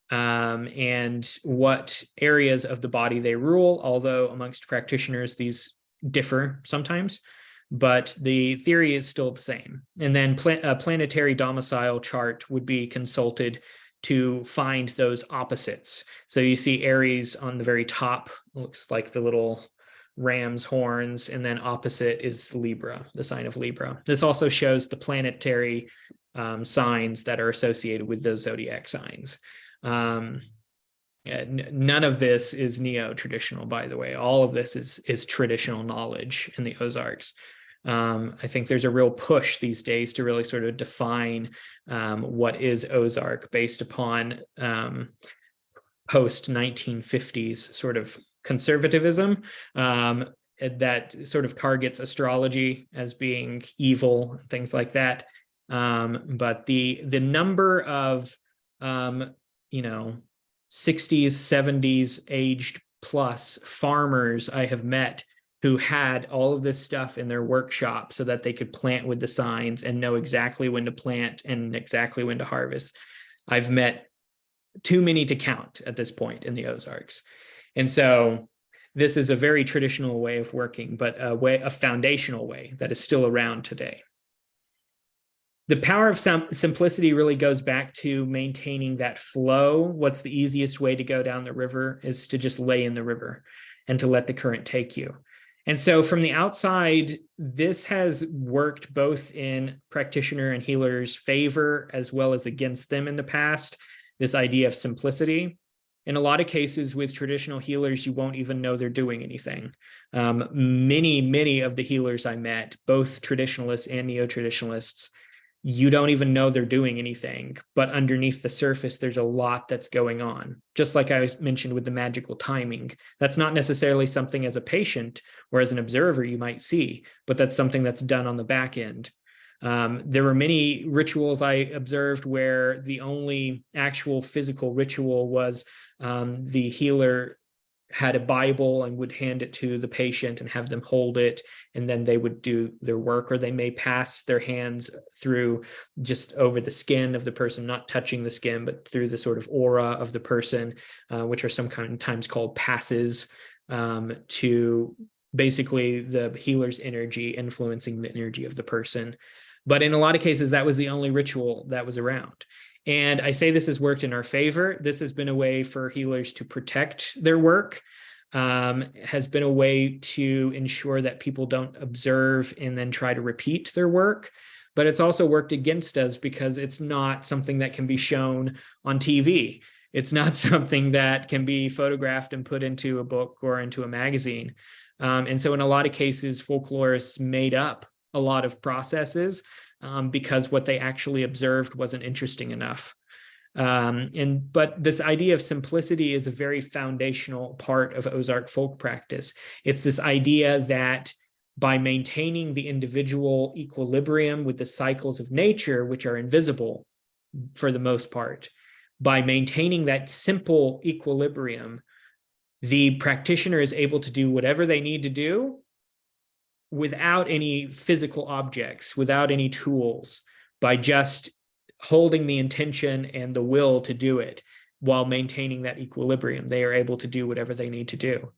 and what areas of the body they rule, although amongst practitioners, these differ sometimes, but the theory is still the same. And then a planetary domicile chart would be consulted to find those opposites. So you see Aries on the very top, looks like the little ram's horns, and then opposite is Libra, the sign of Libra. This also shows the planetary signs that are associated with those zodiac signs. None of this is neo-traditional, by the way. All of this is traditional knowledge in the Ozarks. I think there's a real push these days to really sort of define what is Ozark based upon post-1950s sort of conservatism that sort of targets astrology as being evil, things like that. But the number of 60s, 70s aged plus farmers I have met who had all of this stuff in their workshop so that they could plant with the signs and know exactly when to plant and exactly when to harvest, I've met too many to count at this point in the Ozarks. And so this is a very traditional way of working, but a foundational way that is still around today. The power of simplicity really goes back to maintaining that flow. What's the easiest way to go down the river is to just lay in the river and to let the current take you. And so from the outside, this has worked both in practitioner and healers' favor as well as against them in the past, this idea of simplicity. In a lot of cases with traditional healers, you won't even know they're doing anything. Many of the healers I met, both traditionalists and neo-traditionalists, you don't even know they're doing anything, but underneath the surface, there's a lot that's going on. Just like I mentioned with the magical timing, that's not necessarily something as a patient or as an observer you might see, but that's something that's done on the back end. There were many rituals I observed where the only actual physical ritual was the healer had a Bible and would hand it to the patient and have them hold it, and then they would do their work, or they may pass their hands through just over the skin of the person, not touching the skin, but through the sort of aura of the person, which are sometimes called passes, to basically the healer's energy influencing the energy of the person. But in a lot of cases, that was the only ritual that was around. And I say this has worked in our favor. This has been a way for healers to protect their work, has been a way to ensure that people don't observe and then try to repeat their work. But it's also worked against us because it's not something that can be shown on TV. It's not something that can be photographed and put into a book or into a magazine. And so in a lot of cases, folklorists made up a lot of processes because what they actually observed wasn't interesting enough. But this idea of simplicity is a very foundational part of Ozark folk practice. It's this idea that by maintaining the individual equilibrium with the cycles of nature, which are invisible for the most part, by maintaining that simple equilibrium, the practitioner is able to do whatever they need to do without any physical objects, without any tools, by just holding the intention and the will to do it while maintaining that equilibrium. They are able to do whatever they need to do.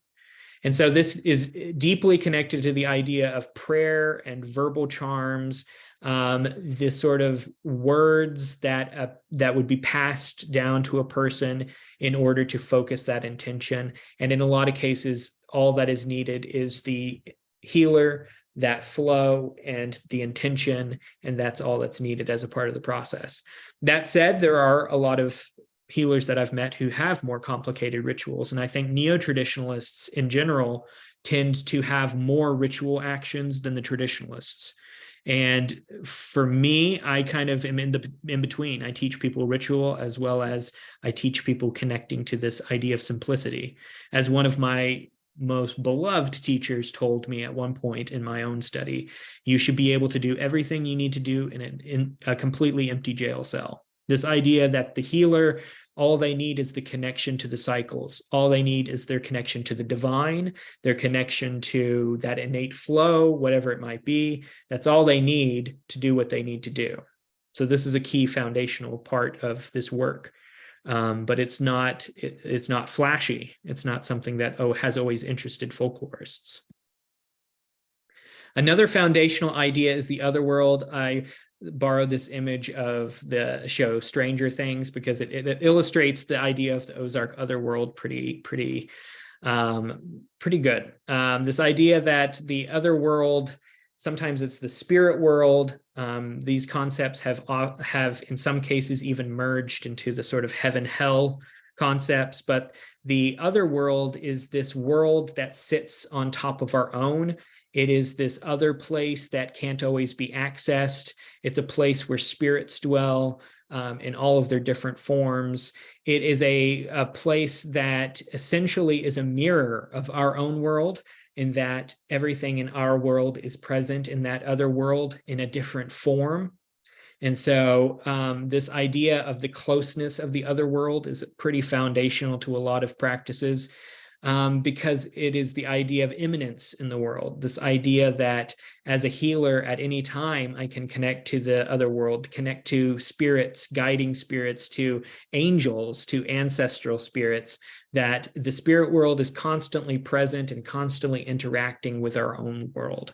And so this is deeply connected to the idea of prayer and verbal charms, this sort of words that would be passed down to a person in order to focus that intention. And in a lot of cases, all that is needed is the healer, that flow, and the intention, and that's all that's needed as a part of the process. That said, there are a lot of healers that I've met who have more complicated rituals, and I think neo-traditionalists in general tend to have more ritual actions than the traditionalists. And for me, I kind of am in between. I teach people ritual as well as I teach people connecting to this idea of simplicity. As one of my most beloved teachers told me at one point in my own study, you should be able to do everything you need to do in a completely empty jail cell. This idea that the healer, all they need is the connection to the cycles. All they need is their connection to the divine, their connection to that innate flow, whatever it might be. That's all they need to do what they need to do. So this is a key foundational part of this work. But it's not flashy. It's not something that has always interested folklorists. Another foundational idea is the other world. I borrowed this image of the show Stranger Things because it illustrates the idea of the Ozark otherworld pretty good. This idea that the other world, sometimes it's the spirit world. These concepts have in some cases even merged into the sort of heaven-hell concepts, but the other world is this world that sits on top of our own. It is this other place that can't always be accessed. It's a place where spirits dwell in all of their different forms. It is a place that essentially is a mirror of our own world, in that everything in our world is present in that other world in a different form. And so this idea of the closeness of the other world is pretty foundational to a lot of practices. Because it is the idea of immanence in the world, this idea that as a healer at any time, I can connect to the other world, connect to spirits, guiding spirits, to angels, to ancestral spirits, that the spirit world is constantly present and constantly interacting with our own world.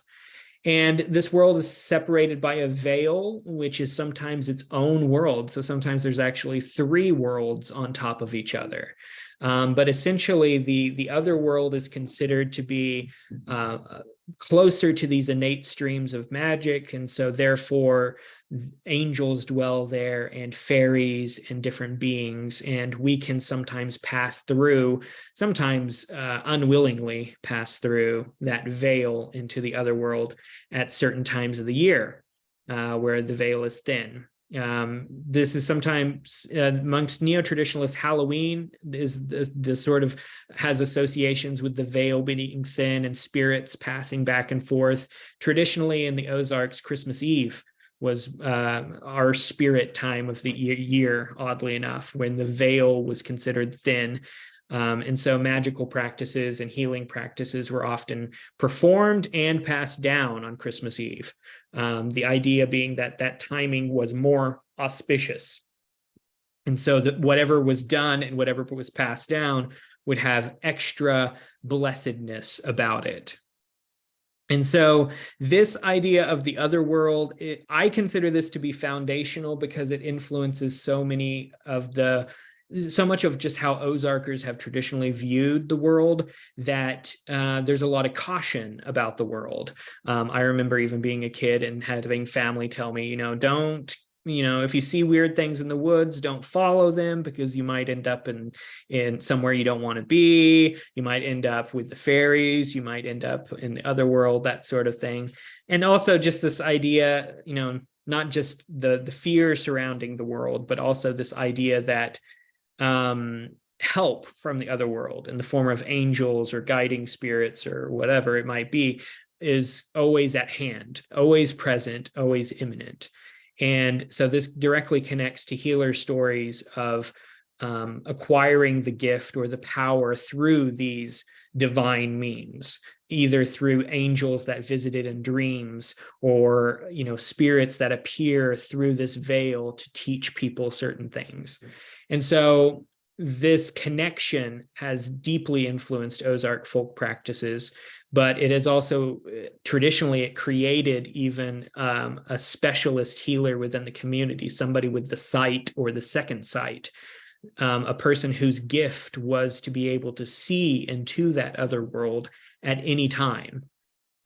And this world is separated by a veil, which is sometimes its own world. So sometimes there's actually 3 worlds on top of each other. But essentially, the other world is considered to be closer to these innate streams of magic. And so therefore, angels dwell there and fairies and different beings. And we can sometimes pass through, sometimes unwillingly pass through that veil into the other world at certain times of the year where the veil is thin. This is sometimes amongst neo-traditionalists, Halloween is the sort of has associations with the veil being thin and spirits passing back and forth. Traditionally in the Ozarks, Christmas Eve was our spirit time of the year, oddly enough, when the veil was considered thin. And so magical practices and healing practices were often performed and passed down on Christmas Eve. The idea being that that timing was more auspicious. And so that whatever was done and whatever was passed down would have extra blessedness about it. And so this idea of the other world, I consider this to be foundational because it influences so much of just how Ozarkers have traditionally viewed the world, that there's a lot of caution about the world. I remember even being a kid and having family tell me, don't, if you see weird things in the woods, don't follow them because you might end up in somewhere you don't want to be. You might end up with the fairies. You might end up in the other world, that sort of thing. And also just this idea, not just the fear surrounding the world, but also this idea that help from the other world in the form of angels or guiding spirits or whatever it might be is always at hand, always present, always imminent. And so this directly connects to healer stories of acquiring the gift or the power through these divine means, either through angels that visited in dreams or, spirits that appear through this veil to teach people certain things. And so this connection has deeply influenced Ozark folk practices, but it has also traditionally it created even a specialist healer within the community, somebody with the sight or the second sight, a person whose gift was to be able to see into that other world at any time.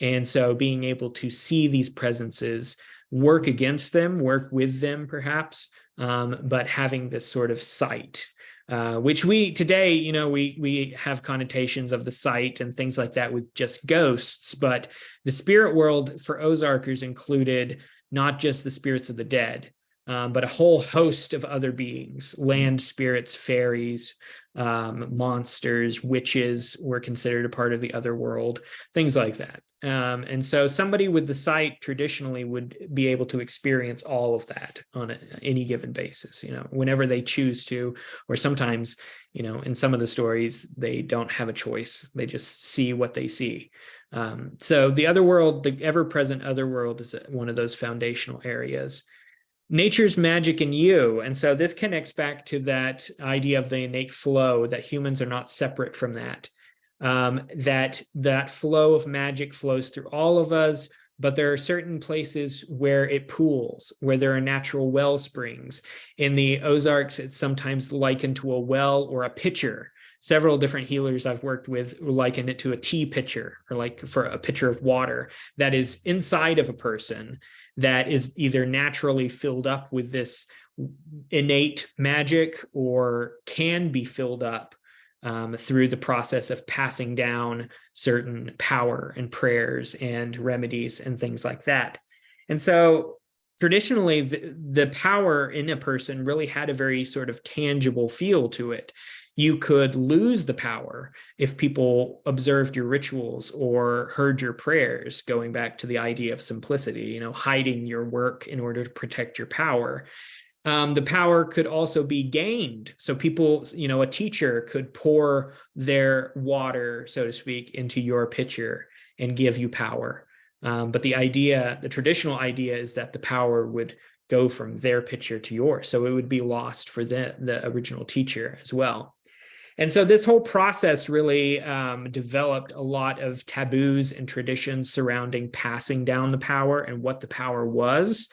And so being able to see these presences, work against them, work with them perhaps, but having this sort of sight. which we today, we have connotations of the site and things like that with just ghosts, but the spirit world for Ozarkers included not just the spirits of the dead, but a whole host of other beings, land spirits, fairies, monsters, witches were considered a part of the other world, things like that. And so somebody with the site traditionally would be able to experience all of that on any given basis, whenever they choose to, or sometimes, in some of the stories, they don't have a choice. They just see what they see. So the other world, the ever-present other world, is one of those foundational areas. Nature's magic in you. And so this connects back to that idea of the innate flow, that humans are not separate from that. That flow of magic flows through all of us, but there are certain places where it pools, where there are natural well springs. In the Ozarks, it's sometimes likened to a well or a pitcher. Several different healers I've worked with liken it to a tea pitcher, or like for a pitcher of water that is inside of a person, that is either naturally filled up with this innate magic or can be filled up through the process of passing down certain power and prayers and remedies and things like that. And so traditionally, the power in a person really had a very sort of tangible feel to it. You could lose the power if people observed your rituals or heard your prayers, going back to the idea of simplicity, hiding your work in order to protect your power. The power could also be gained. So people, a teacher could pour their water, so to speak, into your pitcher and give you power. But the traditional idea is that the power would go from their pitcher to yours. So it would be lost for the original teacher as well. And so this whole process really developed a lot of taboos and traditions surrounding passing down the power and what the power was.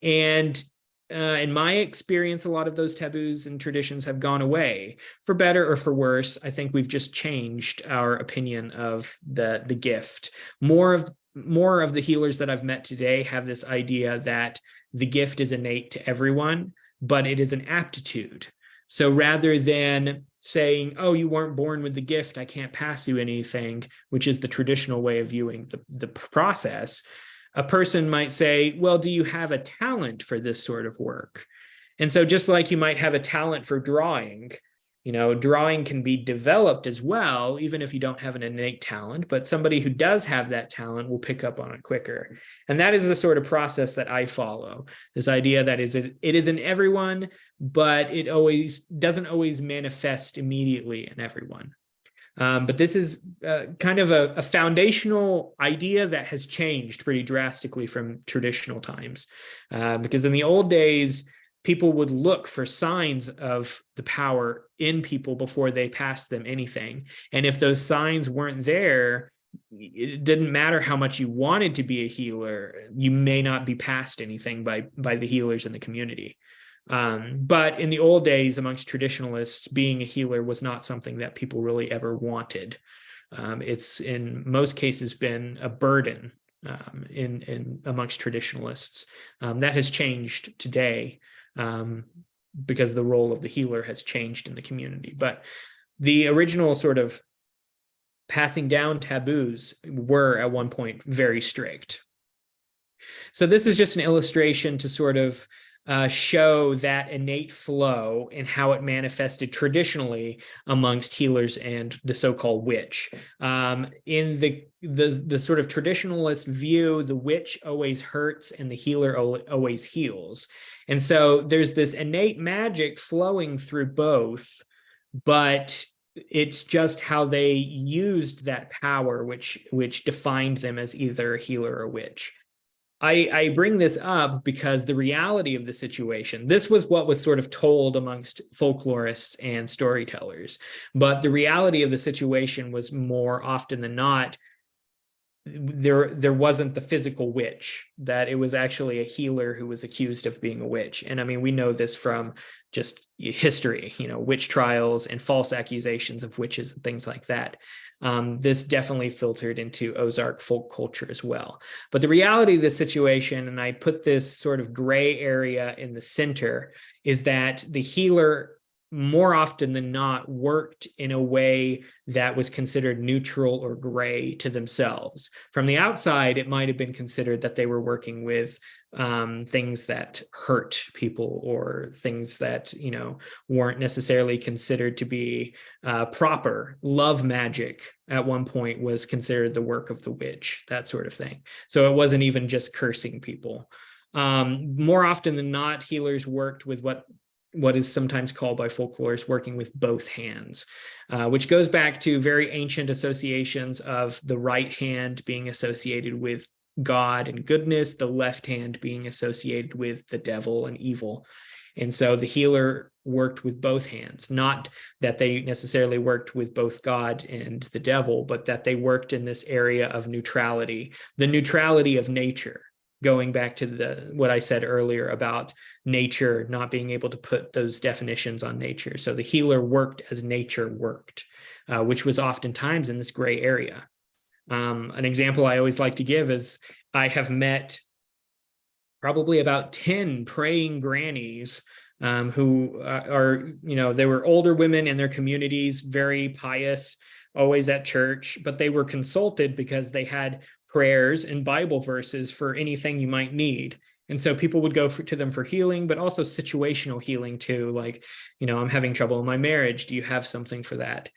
And in my experience, a lot of those taboos and traditions have gone away, for better or for worse. I think we've just changed our opinion of the gift. More of the healers that I've met today have this idea that the gift is innate to everyone, but it is an aptitude. So rather than saying, oh, you weren't born with the gift, I can't pass you anything, which is the traditional way of viewing the process, a person might say, well, do you have a talent for this sort of work? And so just like you might have a talent for drawing, drawing can be developed as well, even if you don't have an innate talent, but somebody who does have that talent will pick up on it quicker. And that is the sort of process that I follow. This idea that it is in everyone, but it doesn't always manifest immediately in everyone. But this is kind of a foundational idea that has changed pretty drastically from traditional times. Because in the old days, people would look for signs of the power in people before they passed them anything. And if those signs weren't there, it didn't matter how much you wanted to be a healer, you may not be passed anything by the healers in the community. But in the old days, amongst traditionalists, being a healer was not something that people really ever wanted. It's in most cases been a burden in amongst traditionalists. That has changed today because the role of the healer has changed in the community. But the original sort of passing down taboos were at one point very strict. So this is just an illustration to sort of show that innate flow and how it manifested traditionally amongst healers and the so-called witch. In the sort of traditionalist view, the witch always hurts and the healer always heals. And so there's this innate magic flowing through both, but it's just how they used that power, which defined them as either a healer or a witch. I bring this up because the reality of the situation, this was what was sort of told amongst folklorists and storytellers, but the reality of the situation was more often than not, there wasn't the physical witch, that it was actually a healer who was accused of being a witch. And I mean, we know this from just history, witch trials and false accusations of witches and things like that. This definitely filtered into Ozark folk culture as well. But the reality of the situation, and I put this sort of gray area in the center, is that the healer more often than not worked in a way that was considered neutral or gray to themselves. From the outside, it might have been considered that they were working with things that hurt people, or things that, you know, weren't necessarily considered to be proper. Love magic at one point was considered the work of the witch, that sort of thing. So it wasn't even just cursing people. More often than not, healers worked with what is sometimes called by folklorists working with both hands, which goes back to very ancient associations of the right hand being associated with God and goodness, the left hand being associated with the devil and evil. And so the healer worked with both hands, not that they necessarily worked with both God and the devil, but that they worked in this area of neutrality, the neutrality of nature, going back to what I said earlier about nature not being able to put those definitions on nature. So the healer worked as nature worked, which was oftentimes in this gray area. An example I always like to give is I have met probably about 10 praying grannies who are, you know, they were older women in their communities, very pious, always at church, but they were consulted because they had prayers and Bible verses for anything you might need. And so people would go to them for healing, but also situational healing too. Like, you know, I'm having trouble in my marriage. Do you have something for that?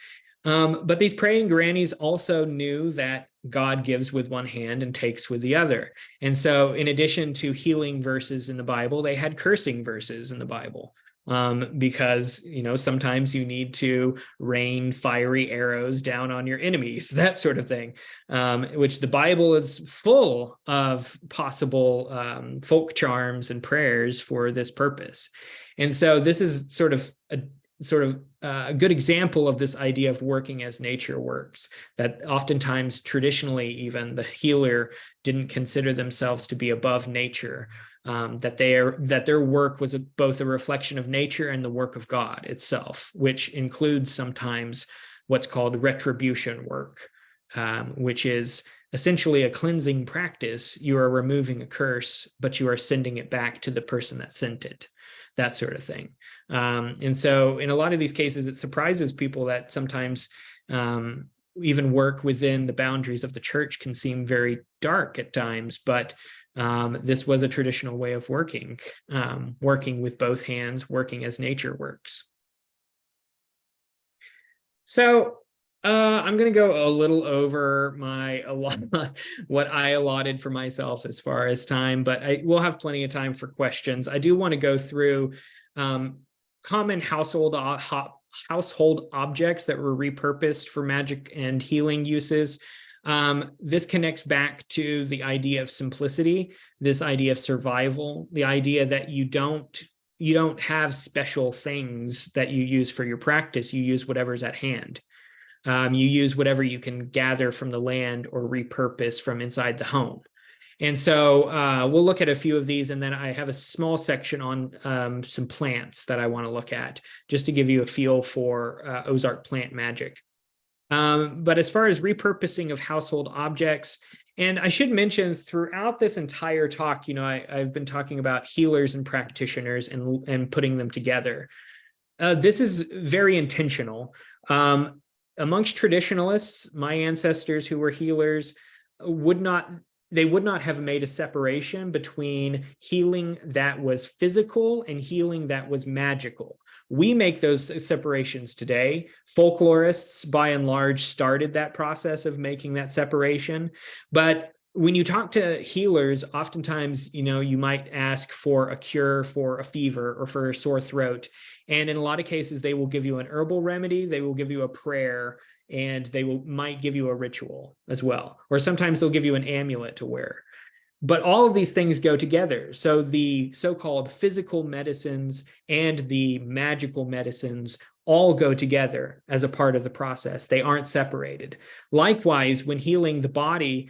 But these praying grannies also knew that God gives with one hand and takes with the other. And so in addition to healing verses in the Bible, they had cursing verses in the Bible. Because, you know, sometimes you need to rain fiery arrows down on your enemies, that sort of thing, which the Bible is full of possible folk charms and prayers for this purpose. And so this is sort of a good example of this idea of working as nature works, that oftentimes traditionally even the healer didn't consider themselves to be above nature, that their work was both a reflection of nature and the work of God itself, which includes sometimes what's called retribution work, which is essentially a cleansing practice. You are removing a curse, but you are sending it back to the person that sent it, that sort of thing. And so in a lot of these cases, it surprises people that sometimes even work within the boundaries of the church can seem very dark at times, but this was a traditional way of working, working with both hands, working as nature works. So I'm going to go a little over what I allotted for myself as far as time, but I will have plenty of time for questions. I do want to go through common household objects that were repurposed for magic and healing uses. This connects back to the idea of simplicity, this idea of survival, the idea that you don't have special things that you use for your practice. You use whatever's at hand. You use whatever you can gather from the land or repurpose from inside the home. And so we'll look at a few of these, and then I have a small section on some plants that I want to look at, just to give you a feel for Ozark plant magic. But as far as repurposing of household objects, and I should mention throughout this entire talk, you know, I've been talking about healers and practitioners and putting them together. This is very intentional. Amongst traditionalists, my ancestors who were healers would not have made a separation between healing that was physical and healing that was magical. We make those separations today. Folklorists, by and large, started that process of making that separation. But when you talk to healers, oftentimes, you know, you might ask for a cure for a fever or for a sore throat. And in a lot of cases, they will give you an herbal remedy, they will give you a prayer, and they might give you a ritual as well. Or sometimes they'll give you an amulet to wear. But all of these things go together. So the so-called physical medicines and the magical medicines all go together as a part of the process. They aren't separated. Likewise, when healing the body,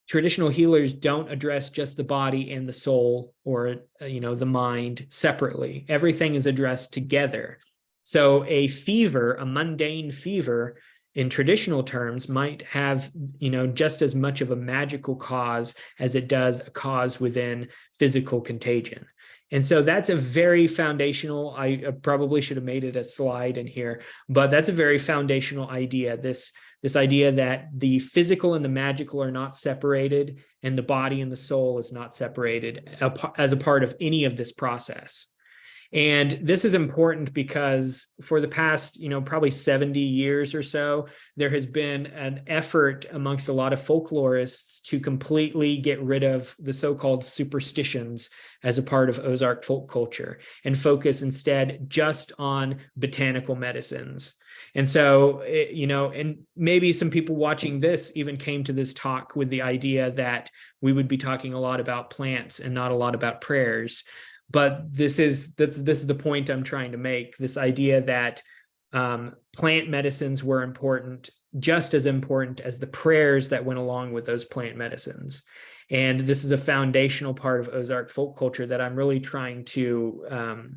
traditional healers don't address just the body and the soul, or, you know, the mind separately. Everything is addressed together. So a fever, a mundane fever, in traditional terms, might have, you know, just as much of a magical cause as it does a cause within physical contagion. And so that's a very foundational, I probably should have made it a slide in here, but that's a very foundational idea. This idea that the physical and the magical are not separated, and the body and the soul is not separated as a part of any of this process. And this is important because for the past, probably 70 years or so, there has been an effort amongst a lot of folklorists to completely get rid of the so-called superstitions as a part of Ozark folk culture and focus instead just on botanical medicines. And so, and maybe some people watching this even came to this talk with the idea that we would be talking a lot about plants and not a lot about prayers. But this is the point I'm trying to make, this idea that plant medicines were important, just as important as the prayers that went along with those plant medicines. And this is a foundational part of Ozark folk culture that I'm really trying to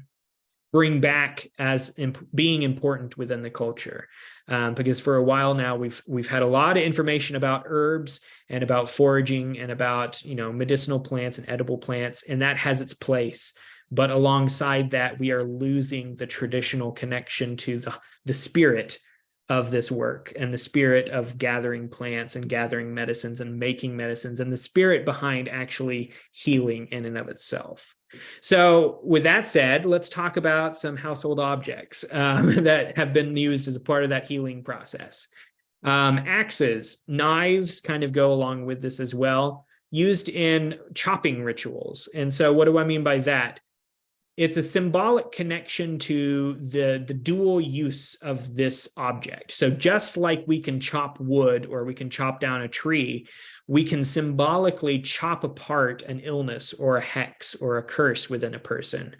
bring back as being important within the culture. Because for a while now, we've had a lot of information about herbs and about foraging and about medicinal plants and edible plants, and that has its place. But alongside that, we are losing the traditional connection to the spirit of this work and the spirit of gathering plants and gathering medicines and making medicines and the spirit behind actually healing in and of itself. So with that said, let's talk about some household objects that have been used as a part of that healing process. Axes, knives kind of go along with this as well, used in chopping rituals. And so what do I mean by that? It's a symbolic connection to the dual use of this object. So just like we can chop wood or we can chop down a tree, we can symbolically chop apart an illness or a hex or a curse within a person.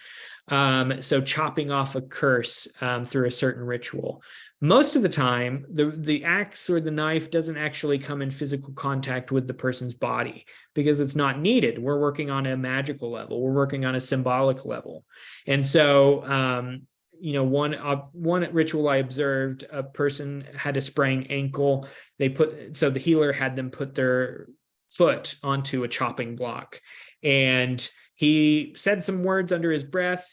So chopping off a curse through a certain ritual. Most of the time, the axe or the knife doesn't actually come in physical contact with the person's body because it's not needed. We're working on a magical level. We're working on a symbolic level. And so, one ritual I observed, a person had a sprained ankle. So the healer had them put their foot onto a chopping block, and he said some words under his breath,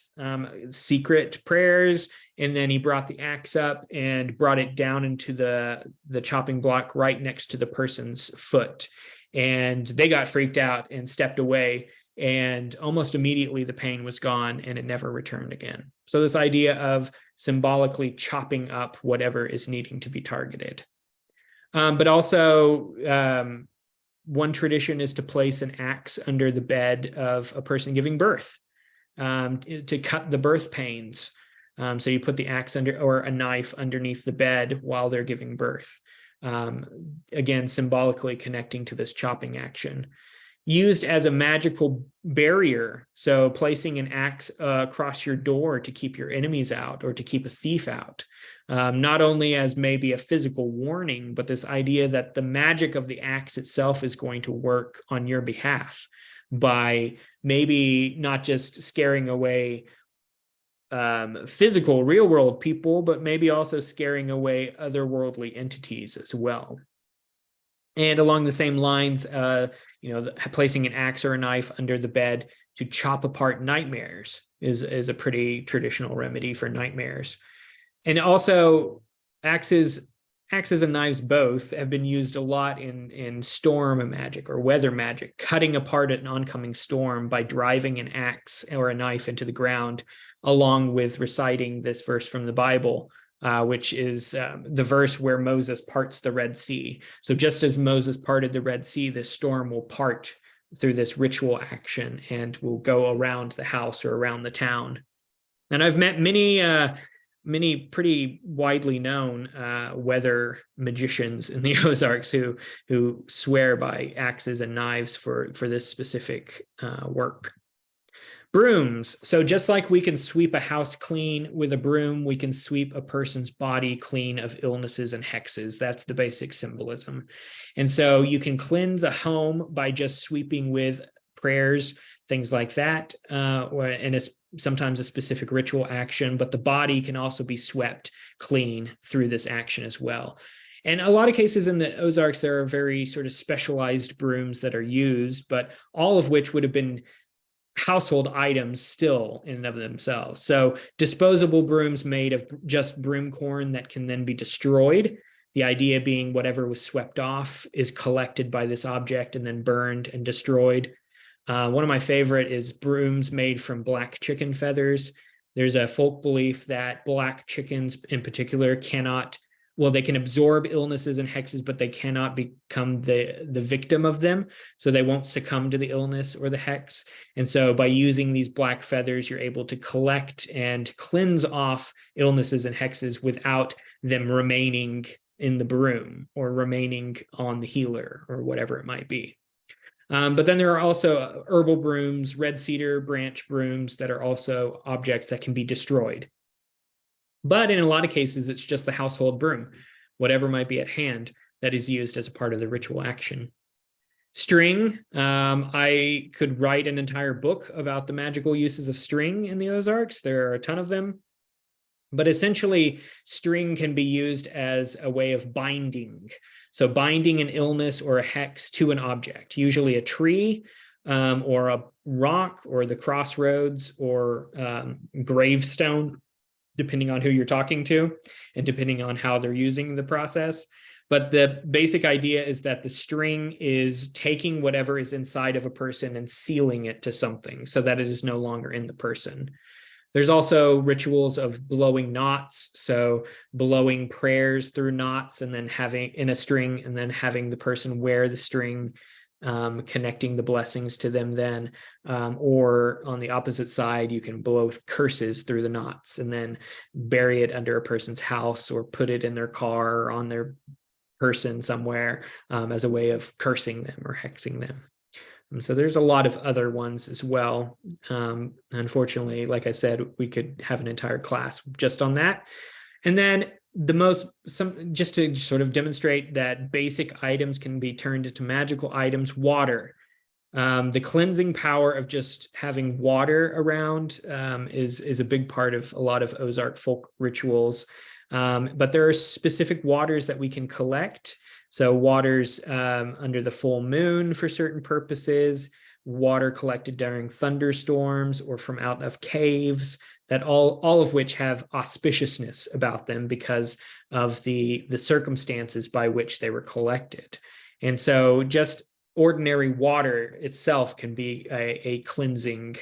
secret prayers, and then he brought the axe up and brought it down into the chopping block right next to the person's foot. And they got freaked out and stepped away, and almost immediately the pain was gone and it never returned again. So this idea of symbolically chopping up whatever is needing to be targeted. But also, one tradition is to place an axe under the bed of a person giving birth to cut the birth pains. So you put the axe under or a knife underneath the bed while they're giving birth. Again, symbolically connecting to this chopping action. Used as a magical barrier, so placing an axe across your door to keep your enemies out or to keep a thief out. Not only as maybe a physical warning, but this idea that the magic of the axe itself is going to work on your behalf by maybe not just scaring away physical, real world people, but maybe also scaring away otherworldly entities as well. And along the same lines, placing an axe or a knife under the bed to chop apart nightmares is a pretty traditional remedy for nightmares. And also, axes and knives both have been used a lot in storm magic or weather magic, cutting apart an oncoming storm by driving an axe or a knife into the ground, along with reciting this verse from the Bible, which is the verse where Moses parts the Red Sea. So just as Moses parted the Red Sea, this storm will part through this ritual action and will go around the house or around the town. And I've met many pretty widely known weather magicians in the Ozarks who swear by axes and knives for this specific work. Brooms. So just like we can sweep a house clean with a broom, we can sweep a person's body clean of illnesses and hexes. That's the basic symbolism. And so you can cleanse a home by just sweeping with prayers, things like that, and sometimes a specific ritual action, but the body can also be swept clean through this action as well. And a lot of cases in the Ozarks, there are very sort of specialized brooms that are used, but all of which would have been household items still in and of themselves. So disposable brooms made of just broom corn that can then be destroyed. The idea being whatever was swept off is collected by this object and then burned and destroyed. One of my favorite is brooms made from black chicken feathers. There's a folk belief that black chickens in particular cannot, well, they can absorb illnesses and hexes, but they cannot become the victim of them. So they won't succumb to the illness or the hex. And so by using these black feathers, you're able to collect and cleanse off illnesses and hexes without them remaining in the broom or remaining on the healer or whatever it might be. But then there are also herbal brooms, red cedar branch brooms that are also objects that can be destroyed. But in a lot of cases, it's just the household broom, whatever might be at hand, that is used as a part of the ritual action. String, I could write an entire book about the magical uses of string in the Ozarks. There are a ton of them. But essentially, string can be used as a way of binding. So binding an illness or a hex to an object, usually a tree or a rock or the crossroads or gravestone, depending on who you're talking to and depending on how they're using the process. But the basic idea is that the string is taking whatever is inside of a person and sealing it to something so that it is no longer in the person. There's also rituals of blowing knots, so blowing prayers through knots and then having in a string and then having the person wear the string, connecting the blessings to them then. Or on the opposite side, you can blow curses through the knots and then bury it under a person's house or put it in their car or on their person somewhere as a way of cursing them or hexing them. So there's a lot of other ones as well. Unfortunately, like I said, we could have an entire class just on that. And then just to sort of demonstrate that basic items can be turned into magical items, water. The cleansing power of just having water around is a big part of a lot of Ozark folk rituals. But there are specific waters that we can collect. So waters under the full moon for certain purposes, water collected during thunderstorms or from out of caves, that all of which have auspiciousness about them because of the circumstances by which they were collected. And so just ordinary water itself can be a cleansing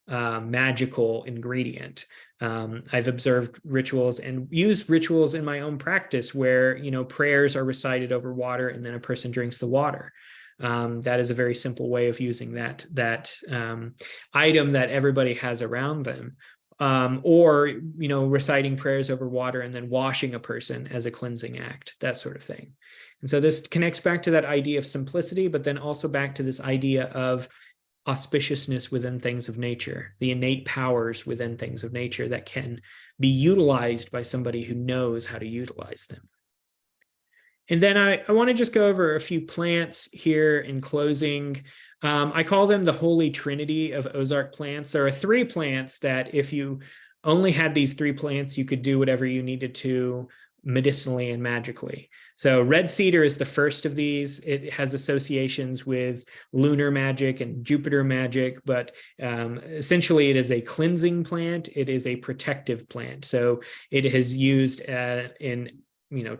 magical ingredient. I've observed rituals and used rituals in my own practice where, prayers are recited over water and then a person drinks the water. That is a very simple way of using that item that everybody has around them. Or, reciting prayers over water and then washing a person as a cleansing act, that sort of thing. And so this connects back to that idea of simplicity, but then also back to this idea of auspiciousness within things of nature, the innate powers within things of nature that can be utilized by somebody who knows how to utilize them. And then I want to just go over a few plants here in closing. I call them the Holy Trinity of Ozark plants. There are 3 plants that if you only had these 3 plants, you could do whatever you needed to medicinally and magically. So red cedar is the first of these. It has associations with lunar magic and Jupiter magic, but essentially it is a cleansing plant. It is a protective plant. So it is used in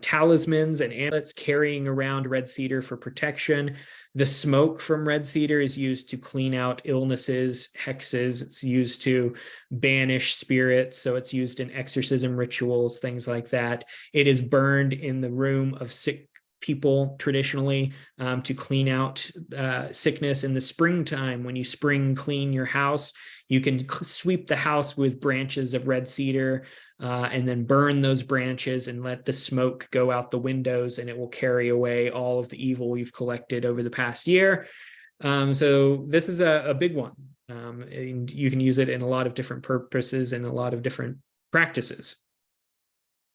talismans and amulets, carrying around red cedar for protection. The smoke from red cedar is used to clean out illnesses, hexes. It's used to banish spirits. So it's used in exorcism rituals, things like that. It is burned in the room of sick people traditionally to clean out sickness. In the springtime, when you spring clean your house, you can sweep the house with branches of red cedar and then burn those branches and let the smoke go out the windows, and it will carry away all of the evil you've collected over the past year. So this is a big one. And you can use it in a lot of different purposes and a lot of different practices.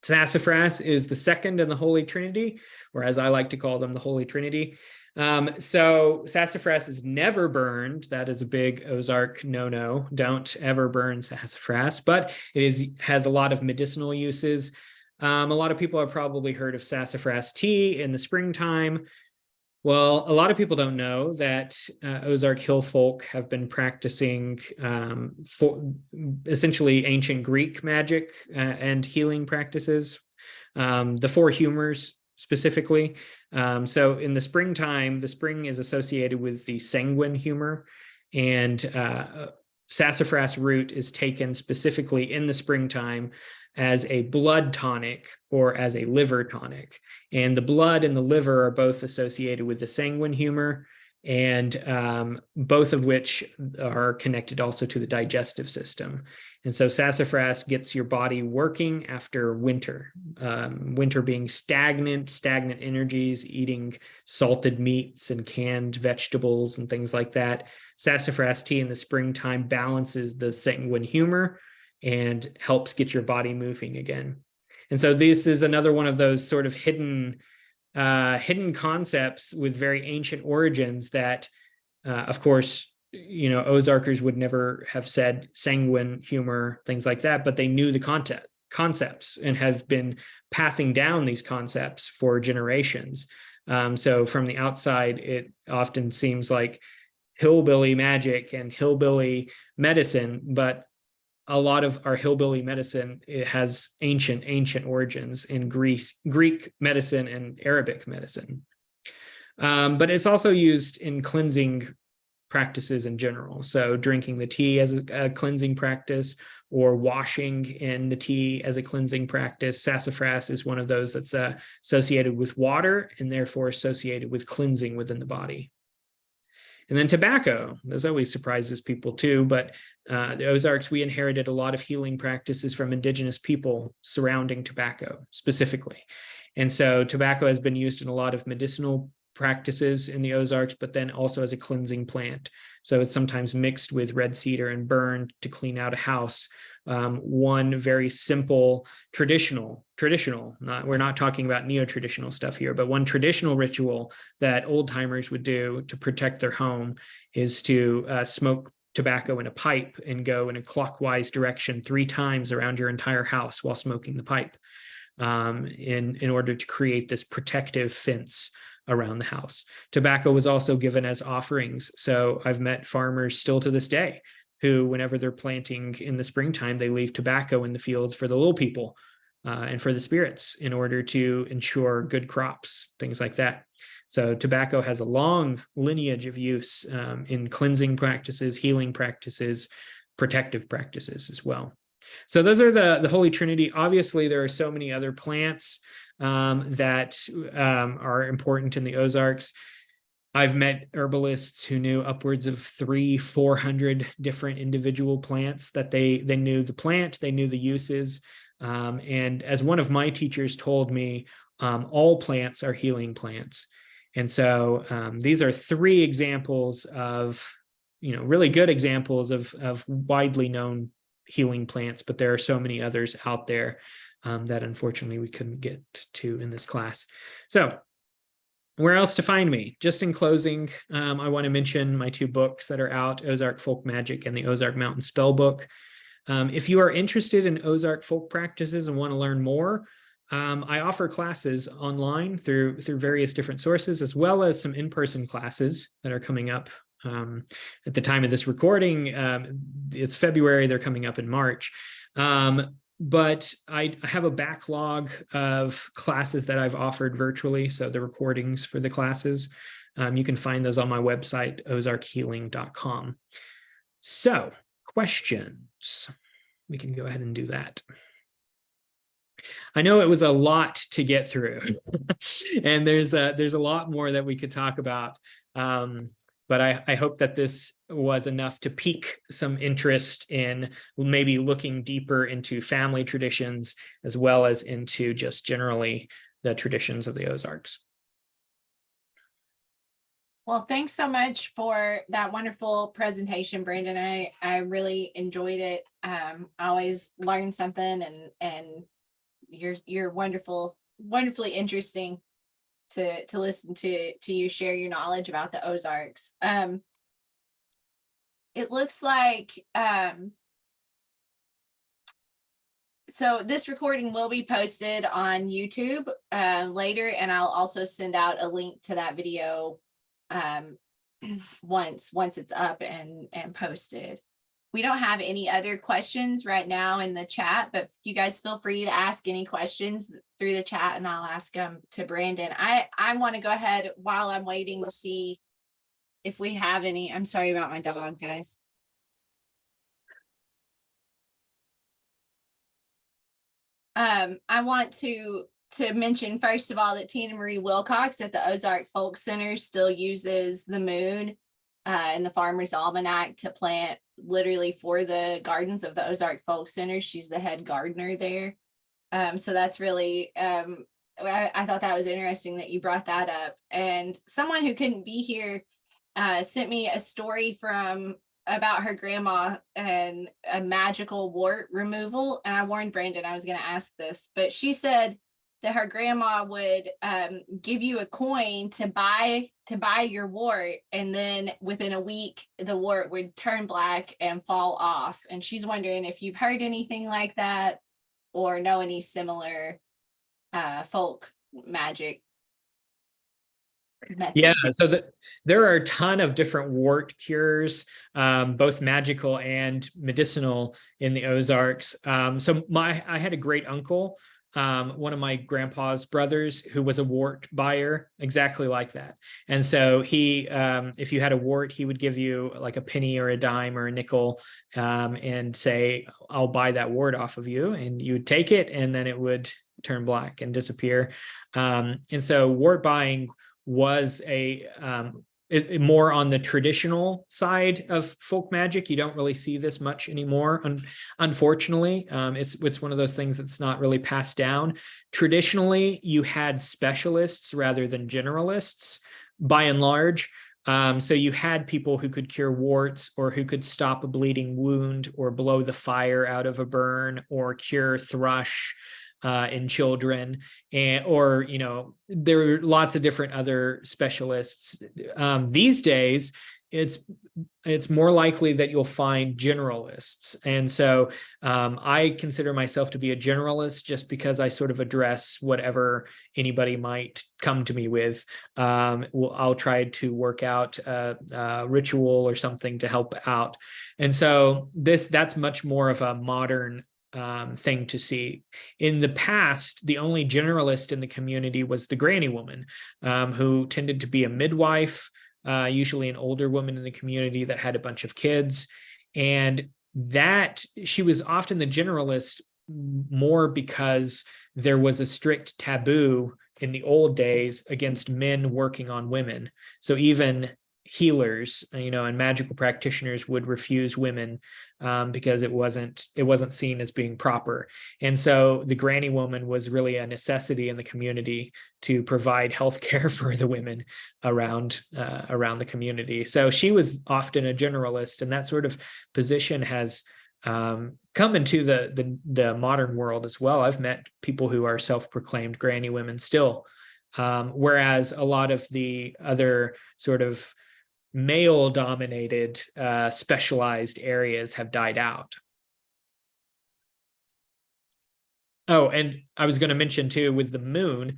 Sassafras is the second in the Holy Trinity, or as I like to call them, the Holy Trinity. So sassafras is never burned. That is a big Ozark no-no. Don't ever burn sassafras, but it has a lot of medicinal uses. A lot of people have probably heard of sassafras tea in the springtime. Well, a lot of people don't know that Ozark Hill folk have been practicing for essentially ancient Greek magic and healing practices, the four humors specifically. So in the springtime, the spring is associated with the sanguine humor, and sassafras root is taken specifically in the springtime as a blood tonic or as a liver tonic. And the blood and the liver are both associated with the sanguine humor, and both of which are connected also to the digestive system. And so sassafras gets your body working after winter, winter being stagnant energies, eating salted meats and canned vegetables and things like that. Sassafras tea in the springtime balances the sanguine humor and helps get your body moving again. And so this is another one of those sort of hidden concepts with very ancient origins that, of course, Ozarkers would never have said sanguine humor, things like that, but they knew the concepts and have been passing down these concepts for generations. So from the outside, it often seems like hillbilly magic and hillbilly medicine, but a lot of our hillbilly medicine, it has ancient origins in Greek medicine and Arabic medicine. But it's also used in cleansing practices in general. So drinking the tea as a cleansing practice, or washing in the tea as a cleansing practice. Sassafras is one of those that's associated with water and therefore associated with cleansing within the body. And then tobacco, this always surprises people too, but the Ozarks, we inherited a lot of healing practices from indigenous people surrounding tobacco specifically. And so tobacco has been used in a lot of medicinal practices in the Ozarks, but then also as a cleansing plant. So it's sometimes mixed with red cedar and burned to clean out a house. One very simple traditional, we're not talking about neo-traditional stuff here, but one traditional ritual that old timers would do to protect their home is to smoke tobacco in a pipe and go in a clockwise direction 3 times around your entire house while smoking the pipe, in order to create this protective fence around the house. Tobacco was also given as offerings. So I've met farmers still to this day who, whenever they're planting in the springtime, they leave tobacco in the fields for the little people and for the spirits in order to ensure good crops, things like that. So tobacco has a long lineage of use in cleansing practices, healing practices, protective practices as well. So those are the Holy Trinity. Obviously, there are so many other plants that are important in the Ozarks. I've met herbalists who knew upwards of 300-400 different individual plants, that they knew the plant, they knew the uses. And as one of my teachers told me, all plants are healing plants. And so these are 3 examples of, really good examples of widely known healing plants, but there are so many others out there that unfortunately we couldn't get to in this class. So where else to find me? Just in closing, I want to mention my 2 books that are out, Ozark Folk Magic and the Ozark Mountain Spell Book. If you are interested in Ozark folk practices and want to learn more, I offer classes online through various different sources, as well as some in-person classes that are coming up. At the time of this recording, it's February, they're coming up in March. But I have a backlog of classes that I've offered virtually, so the recordings for the classes. You can find those on my website, ozarkhealing.com. So, questions. We can go ahead and do that. I know it was a lot to get through, and there's a lot more that we could talk about. But I hope that this was enough to pique some interest in maybe looking deeper into family traditions, as well as into just generally the traditions of the Ozarks. Well, thanks so much for that wonderful presentation, Brandon. I really enjoyed it. I always learn something, and you're wonderfully interesting to listen to you share your knowledge about the Ozarks. It looks like So this recording will be posted on YouTube later, and I'll also send out a link to that video once it's up and posted. We don't have any other questions right now in the chat, but you guys feel free to ask any questions through the chat and I'll ask them to Brandon. I want to go ahead while I'm waiting to see if we have any. I'm sorry about my dog, guys. I want to mention, first of all, that Tina Marie Wilcox at the Ozark Folk Center still uses the moon in the Farmer's Almanac to plant literally for the gardens of the Ozark Folk Center. She's the head gardener there. So that's really, I thought that was interesting that you brought that up. And someone who couldn't be here sent me a story about her grandma and a magical wart removal. And I warned Brandon I was going to ask this, but she said that her grandma would give you a coin to buy your wart, and then within a week the wart would turn black and fall off. And she's wondering if you've heard anything like that or know any similar folk magic methods. Yeah, so there are a ton of different wart cures, both magical and medicinal in the Ozarks. So I had a great uncle, one of my grandpa's brothers, who was a wart buyer, exactly like that. And so he, if you had a wart, he would give you like a penny or a dime or a nickel, and say, "I'll buy that wart off of you," and you would take it, and then it would turn black and disappear. And so wart buying was more on the traditional side of folk magic. You don't really see this much anymore, unfortunately. It's one of those things that's not really passed down. Traditionally, you had specialists rather than generalists, by and large. So you had people who could cure warts, or who could stop a bleeding wound, or blow the fire out of a burn, or cure thrush in children, or there are lots of different other specialists. These days, it's more likely that you'll find generalists, and so I consider myself to be a generalist just because I sort of address whatever anybody might come to me with. I'll try to work out a ritual or something to help out, and so that's much more of a modern thing to see. In the past, the only generalist in the community was the granny woman, who tended to be a midwife, usually an older woman in the community that had a bunch of kids. And that she was often the generalist more because there was a strict taboo in the old days against men working on women. So even healers, and magical practitioners would refuse women because it wasn't seen as being proper. And so the granny woman was really a necessity in the community to provide health care for the women around the community. So she was often a generalist, and that sort of position has come into the modern world as well. I've met people who are self-proclaimed granny women still, whereas a lot of the other sort of male-dominated specialized areas have died out. Oh, and I was going to mention too, with the moon,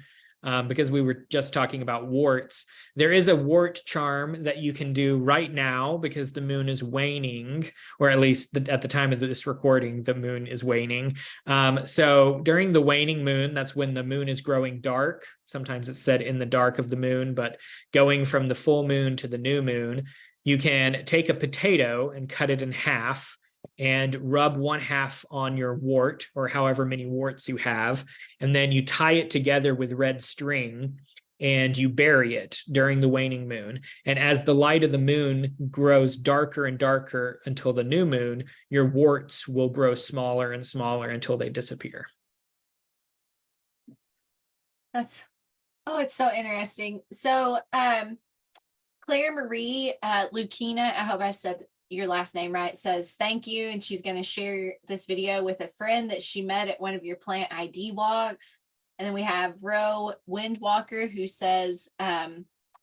because we were just talking about warts, there is a wart charm that you can do right now because the moon is waning, or at least at the time of this recording, the moon is waning. So during the waning moon, that's when the moon is growing dark. Sometimes it's said in the dark of the moon, but going from the full moon to the new moon, you can take a potato and cut it in half and rub one half on your wart, or however many warts you have, and then you tie it together with red string and you bury it during the waning moon. And as the light of the moon grows darker and darker until the new moon, your warts will grow smaller and smaller until they disappear. It's so interesting. So Claire Marie Lucina, I hope I said your last name right, says thank you, and she's going to share this video with a friend that she met at one of your plant ID walks. And then we have Roe Windwalker, who says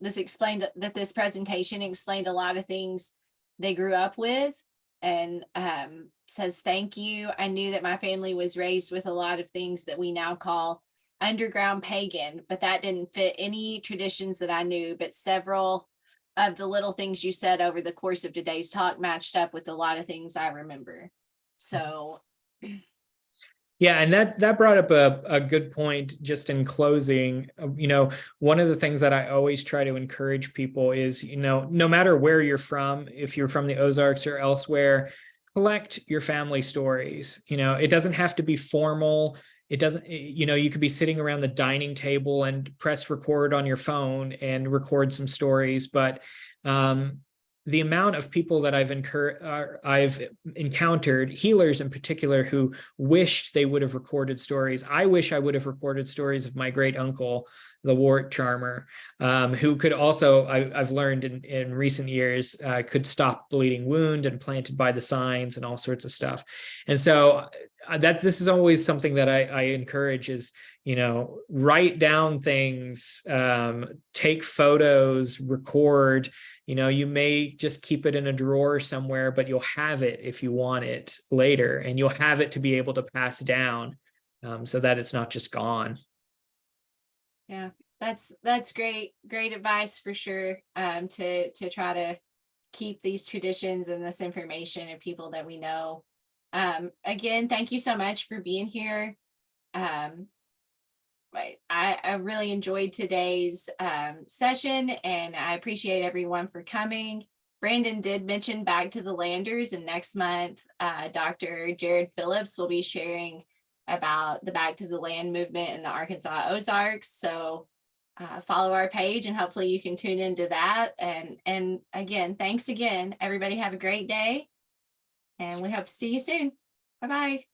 this presentation explained a lot of things they grew up with, and says, thank you. I knew that my family was raised with a lot of things that we now call underground pagan, but that didn't fit any traditions that I knew. But several of the little things you said over the course of today's talk matched up with a lot of things I remember. So yeah, and that brought up a good point just in closing. One of the things that I always try to encourage people is, no matter where you're from, if you're from the Ozarks or elsewhere, collect your family stories. It doesn't have to be formal. It doesn't, you could be sitting around the dining table and press record on your phone and record some stories. But the amount of people that I've encountered, healers in particular, who wished they would have recorded stories. I wish I would have recorded stories of my great uncle, the wart charmer, who could also, I've learned in recent years, could stop bleeding wound and planted by the signs and all sorts of stuff. And so this is always something that I encourage is, write down things, take photos, record. You may just keep it in a drawer somewhere, but you'll have it if you want it later, and you'll have it to be able to pass down, so that it's not just gone. yeah, that's great advice for sure. To try to keep these traditions and this information of people that we know. Again, thank you so much for being here. I really enjoyed today's session, and I appreciate everyone for coming. Brandon did mention Back to the Landers, and next month, Dr. Jared Phillips will be sharing about the Back to the Land movement in the Arkansas Ozarks. So follow our page, and hopefully you can tune into that. And again, thanks again. Everybody have a great day, and we hope to see you soon. Bye-bye.